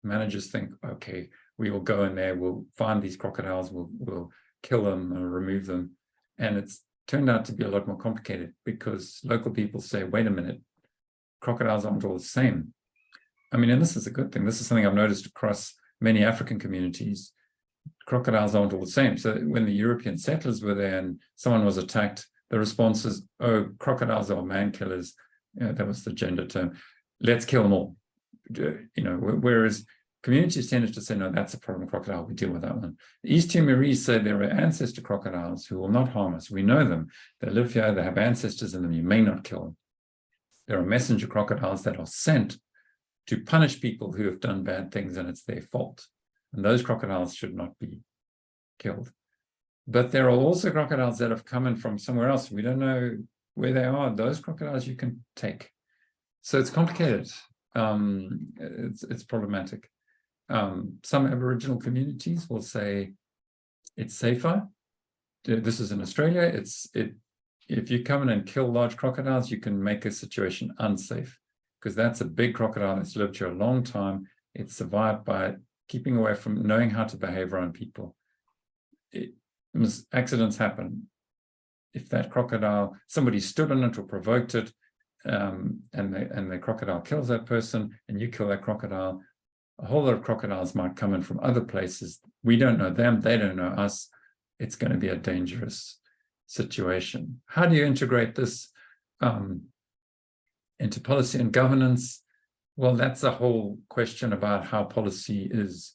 Managers think, okay, we will go in there, we'll find these crocodiles, we'll kill them or remove them. And it's turned out to be a lot more complicated, because local people say, wait a minute, crocodiles aren't all the same. And this is a good thing. This is something I've noticed across many African communities. Crocodiles aren't all the same. So when the European settlers were there and someone was attacked, the response is, oh, crocodiles are man killers. That was the gender term. Let's kill them all. Whereas communities tended to say, no, that's a problem, crocodile, we deal with that one. The East Timorese say there are ancestor crocodiles who will not harm us. We know them. They live here, they have ancestors in them, you may not kill them. There are messenger crocodiles that are sent to punish people who have done bad things, and it's their fault. And those crocodiles should not be killed. But there are also crocodiles that have come in from somewhere else. We don't know where they are. Those crocodiles you can take. So it's complicated. It's problematic. Some Aboriginal communities will say it's safer. This is in Australia. If you come in and kill large crocodiles, you can make a situation unsafe, because that's a big crocodile that's lived here a long time. It's survived by keeping away from knowing how to behave around people. Accidents happen. If that crocodile, somebody stood on it or provoked it, and the crocodile kills that person, and you kill that crocodile, a whole lot of crocodiles might come in from other places. We don't know them, they don't know us. It's going to be a dangerous situation. How do you integrate this into policy and governance? Well, that's a whole question about how policy is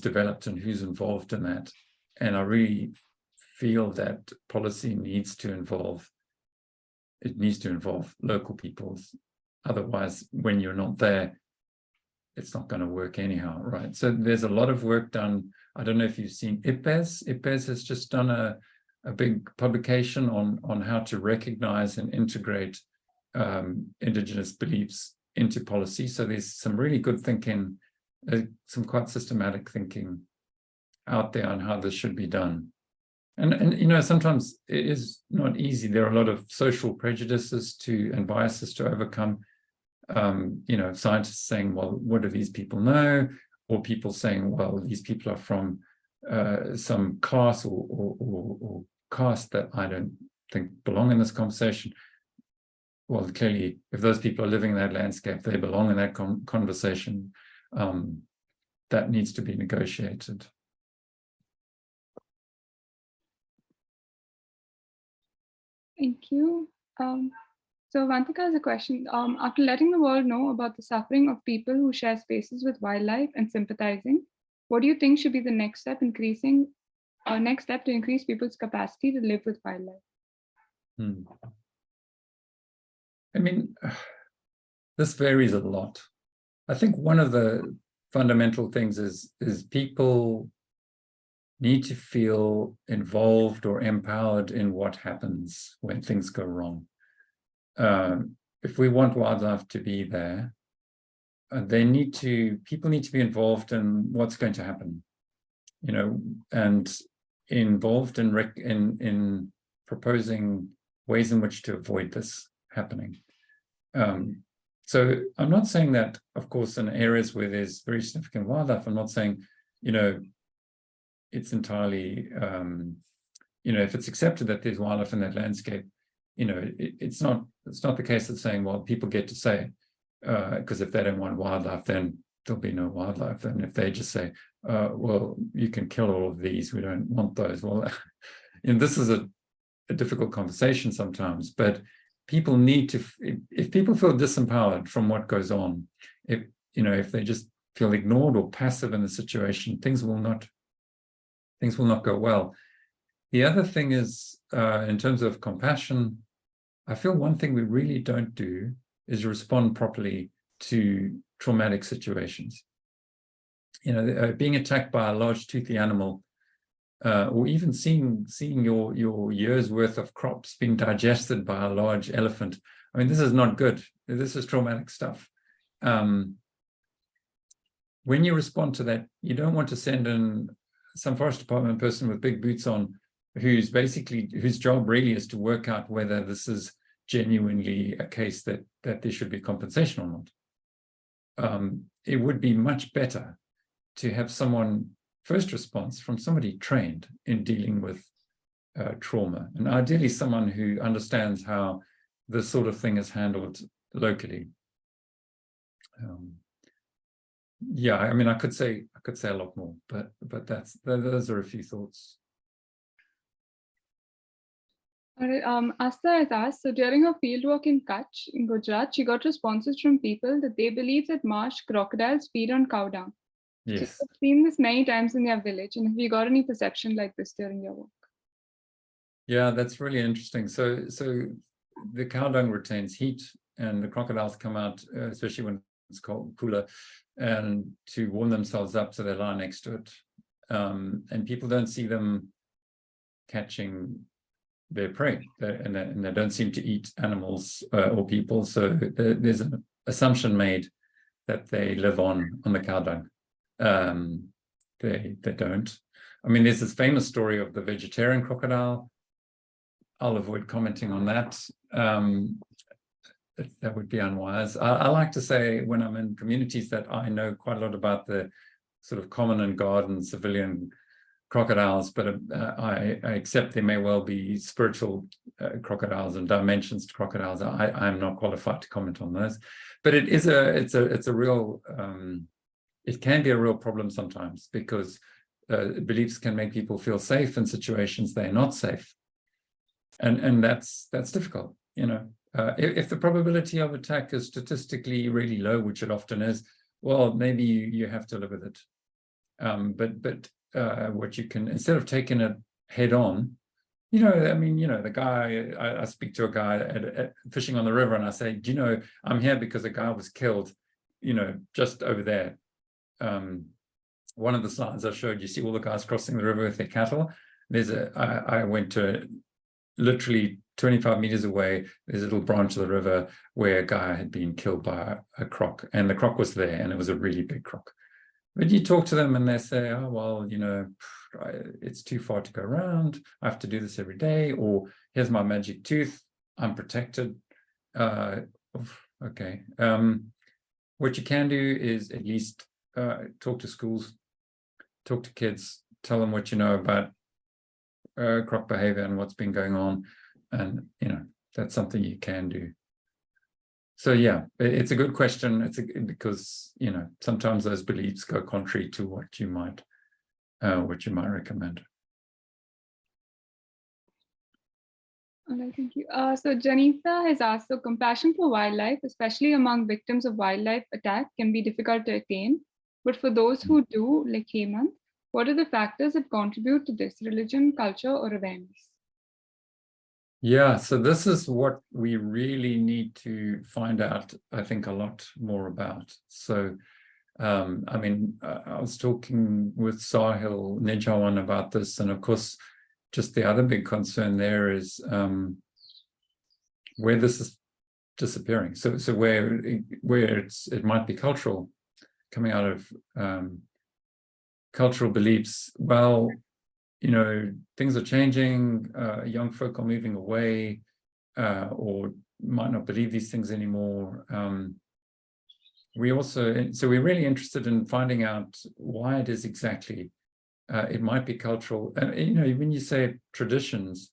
developed and who's involved in that. And I really feel that policy needs to involve local peoples. Otherwise, when you're not there, it's not going to work anyhow, right? So there's a lot of work done. I don't know if you've seen IPES. IPES has just done a big publication on how to recognize and integrate Indigenous beliefs into policy. So there's some really good thinking, some quite systematic thinking out there on how this should be done. And sometimes it is not easy. There are a lot of social prejudices and biases to overcome. Scientists saying, well, what do these people know? Or people saying, well, these people are from some class or caste that I don't think belong in this conversation. Well, clearly, if those people are living in that landscape, they belong in that conversation. That needs to be negotiated. Thank you. So Vantika has a question. After letting the world know about the suffering of people who share spaces with wildlife and sympathizing, what do you think should be the next step to increase people's capacity to live with wildlife? This varies a lot. I think one of the fundamental things is people need to feel involved or empowered in what happens when things go wrong. If we want wildlife to be there, people need to be involved in what's going to happen, and involved in proposing ways in which to avoid this happening. So I'm not saying that, of course, in areas where there's very significant wildlife, I'm not saying, it's entirely, if it's accepted that there's wildlife in that landscape, it's not the case of saying, well, people get to say, because if they don't want wildlife, then there'll be no wildlife. And if they just say, well, you can kill all of these, we don't want those. Well, this is a difficult conversation sometimes, but people need to, if people feel disempowered from what goes on, if they just feel ignored or passive in the situation, things will not go well. The other thing is, in terms of compassion, I feel one thing we really don't do is respond properly to traumatic situations. Being attacked by a large toothy animal, or even seeing your year's worth of crops being digested by a large elephant. I mean, this is not good. This is traumatic stuff. When you respond to that, you don't want to send in some forest department person with big boots on, whose job really is to work out whether this is genuinely a case that there should be compensation or not. It would be much better to have first response from somebody trained in dealing with trauma, and ideally someone who understands how this sort of thing is handled locally. Yeah, I mean, I could say a lot more, but those are a few thoughts. All right, Asta has asked, so during her fieldwork in Kutch, in Gujarat, she got responses from people that they believe that marsh crocodiles feed on cow dung. Yes. So I've seen this many times in their village, and have you got any perception like this during your work? Yeah, that's really interesting. So the cow dung retains heat, and the crocodiles come out, especially when it's cold, cooler, and to warm themselves up, so they lie next to it. And people don't see them catching their prey, and they don't seem to eat animals or people. So there's an assumption made that they live on the cow dung. They don't. I mean, there's this famous story of the vegetarian crocodile. I'll avoid commenting on that. That would be unwise. I like to say, when I'm in communities, that I know quite a lot about the sort of common and garden civilian crocodiles, but I accept there may well be spiritual crocodiles and dimensions to crocodiles. I'm not qualified to comment on those, but it's a real, it can be a real problem sometimes, because beliefs can make people feel safe in situations they're not safe, and that's difficult. If the probability of attack is statistically really low, which it often is, well, maybe you have to live with it. But what you can, instead of taking it head on, the guy, I speak to a guy fishing on the river, and I say, do you know, I'm here because a guy was killed, just over there. One of the slides I showed, you see all the guys crossing the river with their cattle. I went to literally 25 meters away, there's a little branch of the river where a guy had been killed by a croc, and the croc was there, and it was a really big croc. But you talk to them and they say, oh, well, it's too far to go around. I have to do this every day, or here's my magic tooth, I'm protected. Okay. What you can do is at least talk to schools, talk to kids, tell them what you know about croc behavior and what's been going on. And, that's something you can do. So yeah, it's a good question. Because sometimes those beliefs go contrary to what you might recommend. All right, thank you. So Janita has asked, so compassion for wildlife, especially among victims of wildlife attack, can be difficult to attain. But for those who do, like Hemant, what are the factors that contribute to this: religion, culture, or awareness? Yeah, so this is what we really need to find out, I think, a lot more about. So, I was talking with Sahil Nijawan about this, and of course, just the other big concern there is where this is disappearing. So where it might be cultural, coming out of cultural beliefs. Well, things are changing, young folk are moving away, or might not believe these things anymore. We're really interested in finding out why it is exactly it might be cultural. And when you say traditions,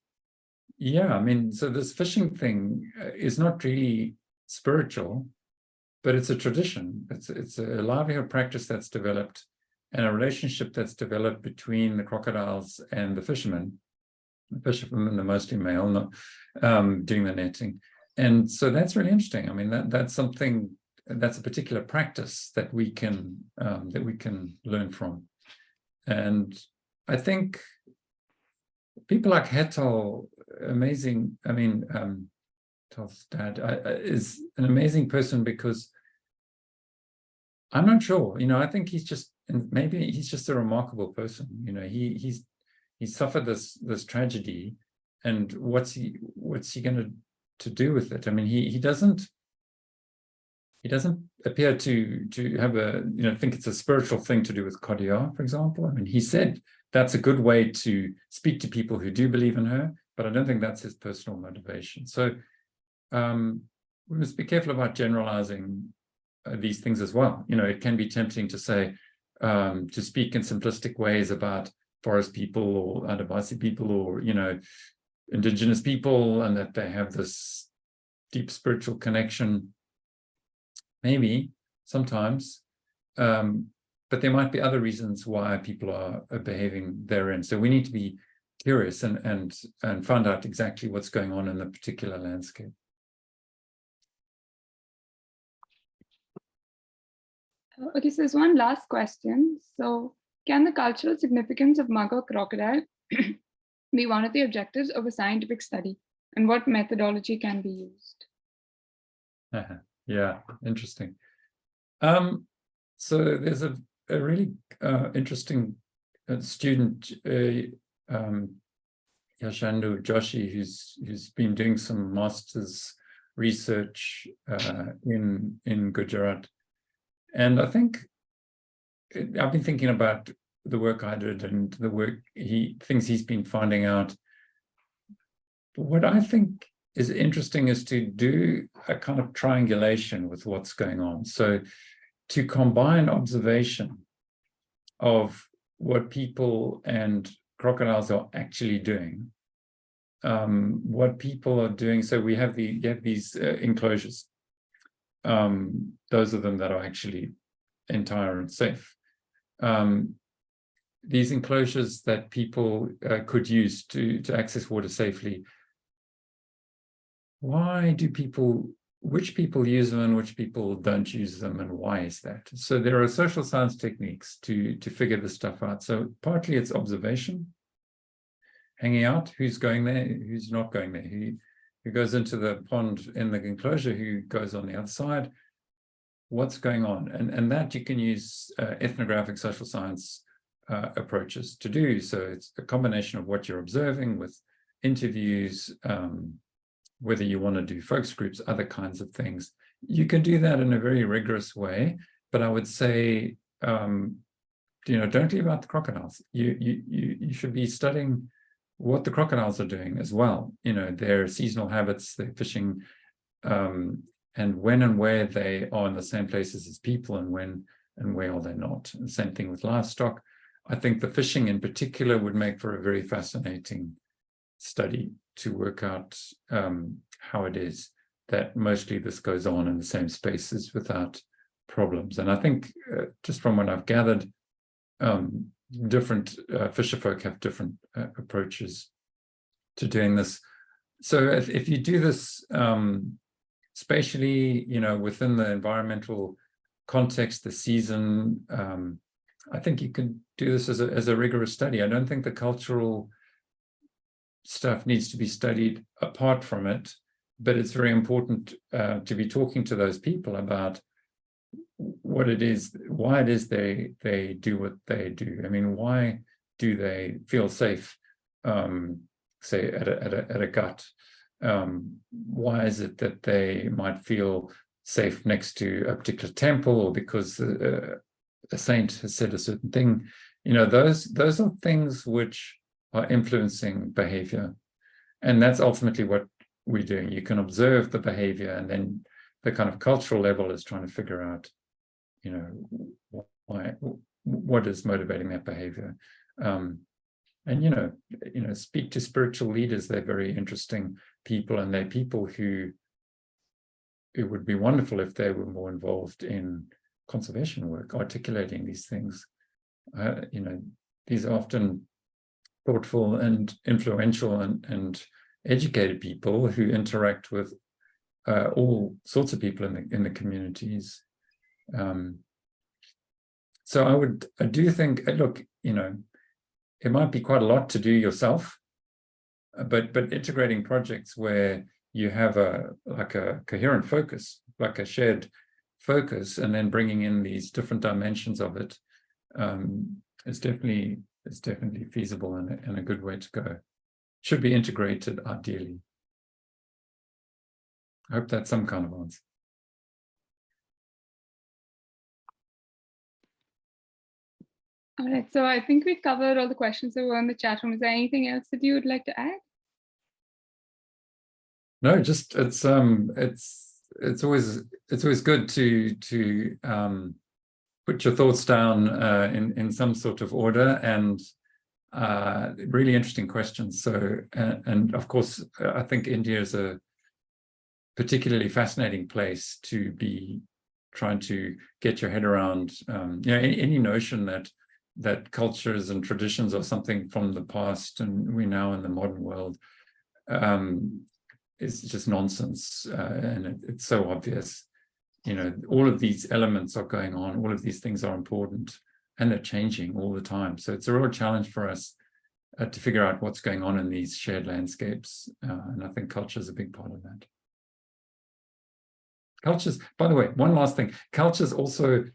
yeah, I mean, so this fishing thing is not really spiritual, but it's a tradition. It's a livelihood practice that's developed, and a relationship that's developed between the crocodiles and the fishermen. The fishermen are mostly male, not doing the netting. And so that's really interesting. I mean, that's something, that's a particular practice that we can learn from. And I think people like Hetal, amazing. I mean, Hetal's dad is an amazing person, because I'm not sure. I think he's just, and maybe he's just a remarkable person. He's suffered this tragedy, and what's he going to do with it? I mean, he doesn't appear to have a think it's a spiritual thing to do with Kodia, for example. I mean, he said that's a good way to speak to people who do believe in her, but I don't think that's his personal motivation. So we must be careful about generalizing these things as well. It can be tempting to say, to speak in simplistic ways about forest people or Adivasi people or indigenous people, and that they have this deep spiritual connection. Maybe sometimes, but there might be other reasons why people are behaving therein. So we need to be curious and find out exactly what's going on in the particular landscape. Okay, so there's one last question. So, can the cultural significance of mug or crocodile be one of the objectives of a scientific study? And what methodology can be used? Yeah, interesting. So there's a really interesting student, Yashandu Joshi, who's been doing some master's research in Gujarat. And I think I've been thinking about the work I did and the things he's been finding out. What I think is interesting is to do a kind of triangulation with what's going on. So to combine observation of what people and crocodiles are actually doing, what people are doing. So you have these enclosures. Those of them that are actually entire and safe. These enclosures that people could use to access water safely. Why do which people use them and which people don't use them, and why is that? So there are social science techniques to figure this stuff out. So partly it's observation, hanging out, who's going there, who's not going there, who goes into the pond in the enclosure, who goes on the other side, what's going on. And that you can use ethnographic social science approaches to do. So it's a combination of what you're observing with interviews, whether you want to do focus groups, other kinds of things. You can do that in a very rigorous way, but I would say, don't leave out the crocodiles. You should be studying what the crocodiles are doing as well. Their seasonal habits, their fishing, and when and where they are in the same places as people, and when and where are they not. And the same thing with livestock. I think the fishing in particular would make for a very fascinating study to work out how it is that mostly this goes on in the same spaces without problems. And I think just from what I've gathered, different fisherfolk have different approaches to doing this. So if you do this spatially, within the environmental context, the season, I think you can do this as a rigorous study. I don't think the cultural stuff needs to be studied apart from it, but it's very important to be talking to those people about what it is, why it is they do what they do. I mean, why do they feel safe, say at a gut? Why is it that they might feel safe next to a particular temple, or because a saint has said a certain thing? Those are things which are influencing behavior, and that's ultimately what we're doing. You can observe the behavior, and then the kind of cultural level is trying to figure out, why, what is motivating that behavior. And speak to spiritual leaders. They're very interesting people, and they're people who it would be wonderful if they were more involved in conservation work, articulating these things. These are often thoughtful and influential and educated people who interact with all sorts of people in the communities. So I do think, look, it might be quite a lot to do yourself, but integrating projects where you have a coherent focus, like a shared focus, and then bringing in these different dimensions of it is definitely feasible and a good way to go. Should be integrated ideally. I hope that's some kind of answer. All right, so I think we covered all the questions that were in the chat room. Is there anything else that you would like to add? No, just it's always good to put your thoughts down in some sort of order, and really interesting questions. So and of course I think India is a particularly fascinating place to be trying to get your head around. Any notion that cultures and traditions are something from the past and we're now in the modern world is just nonsense, and it's so obvious. All of these elements are going on, all of these things are important, and they're changing all the time. So it's a real challenge for us to figure out what's going on in these shared landscapes, and I think culture is a big part of that. Cultures, by the way, one last thing, cultures also,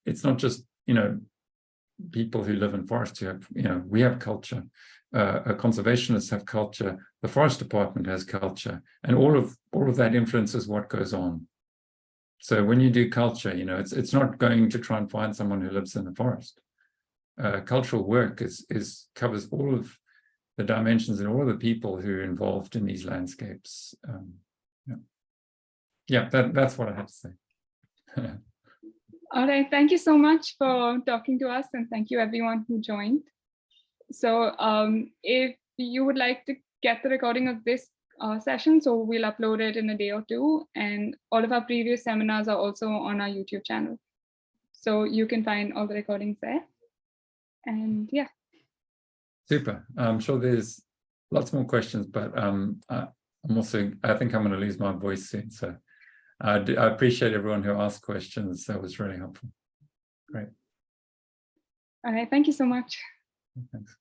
it's not just people who live in forests who have, we have culture, conservationists have culture, the forest department has culture, and all of that influences what goes on. So when you do culture, it's not going to try and find someone who lives in the forest. Cultural work covers all of the dimensions and all of the people who are involved in these landscapes. That's what I have to say. All right, thank you so much for talking to us, and thank you everyone who joined. So if you would like to get the recording of this session, so we'll upload it in a day or two, and all of our previous seminars are also on our YouTube channel. So you can find all the recordings there. And yeah. Super. I'm sure there's lots more questions, but I think I'm going to lose my voice soon. So I appreciate everyone who asked questions. That was really helpful. Great. All right. Thank you so much. Thanks.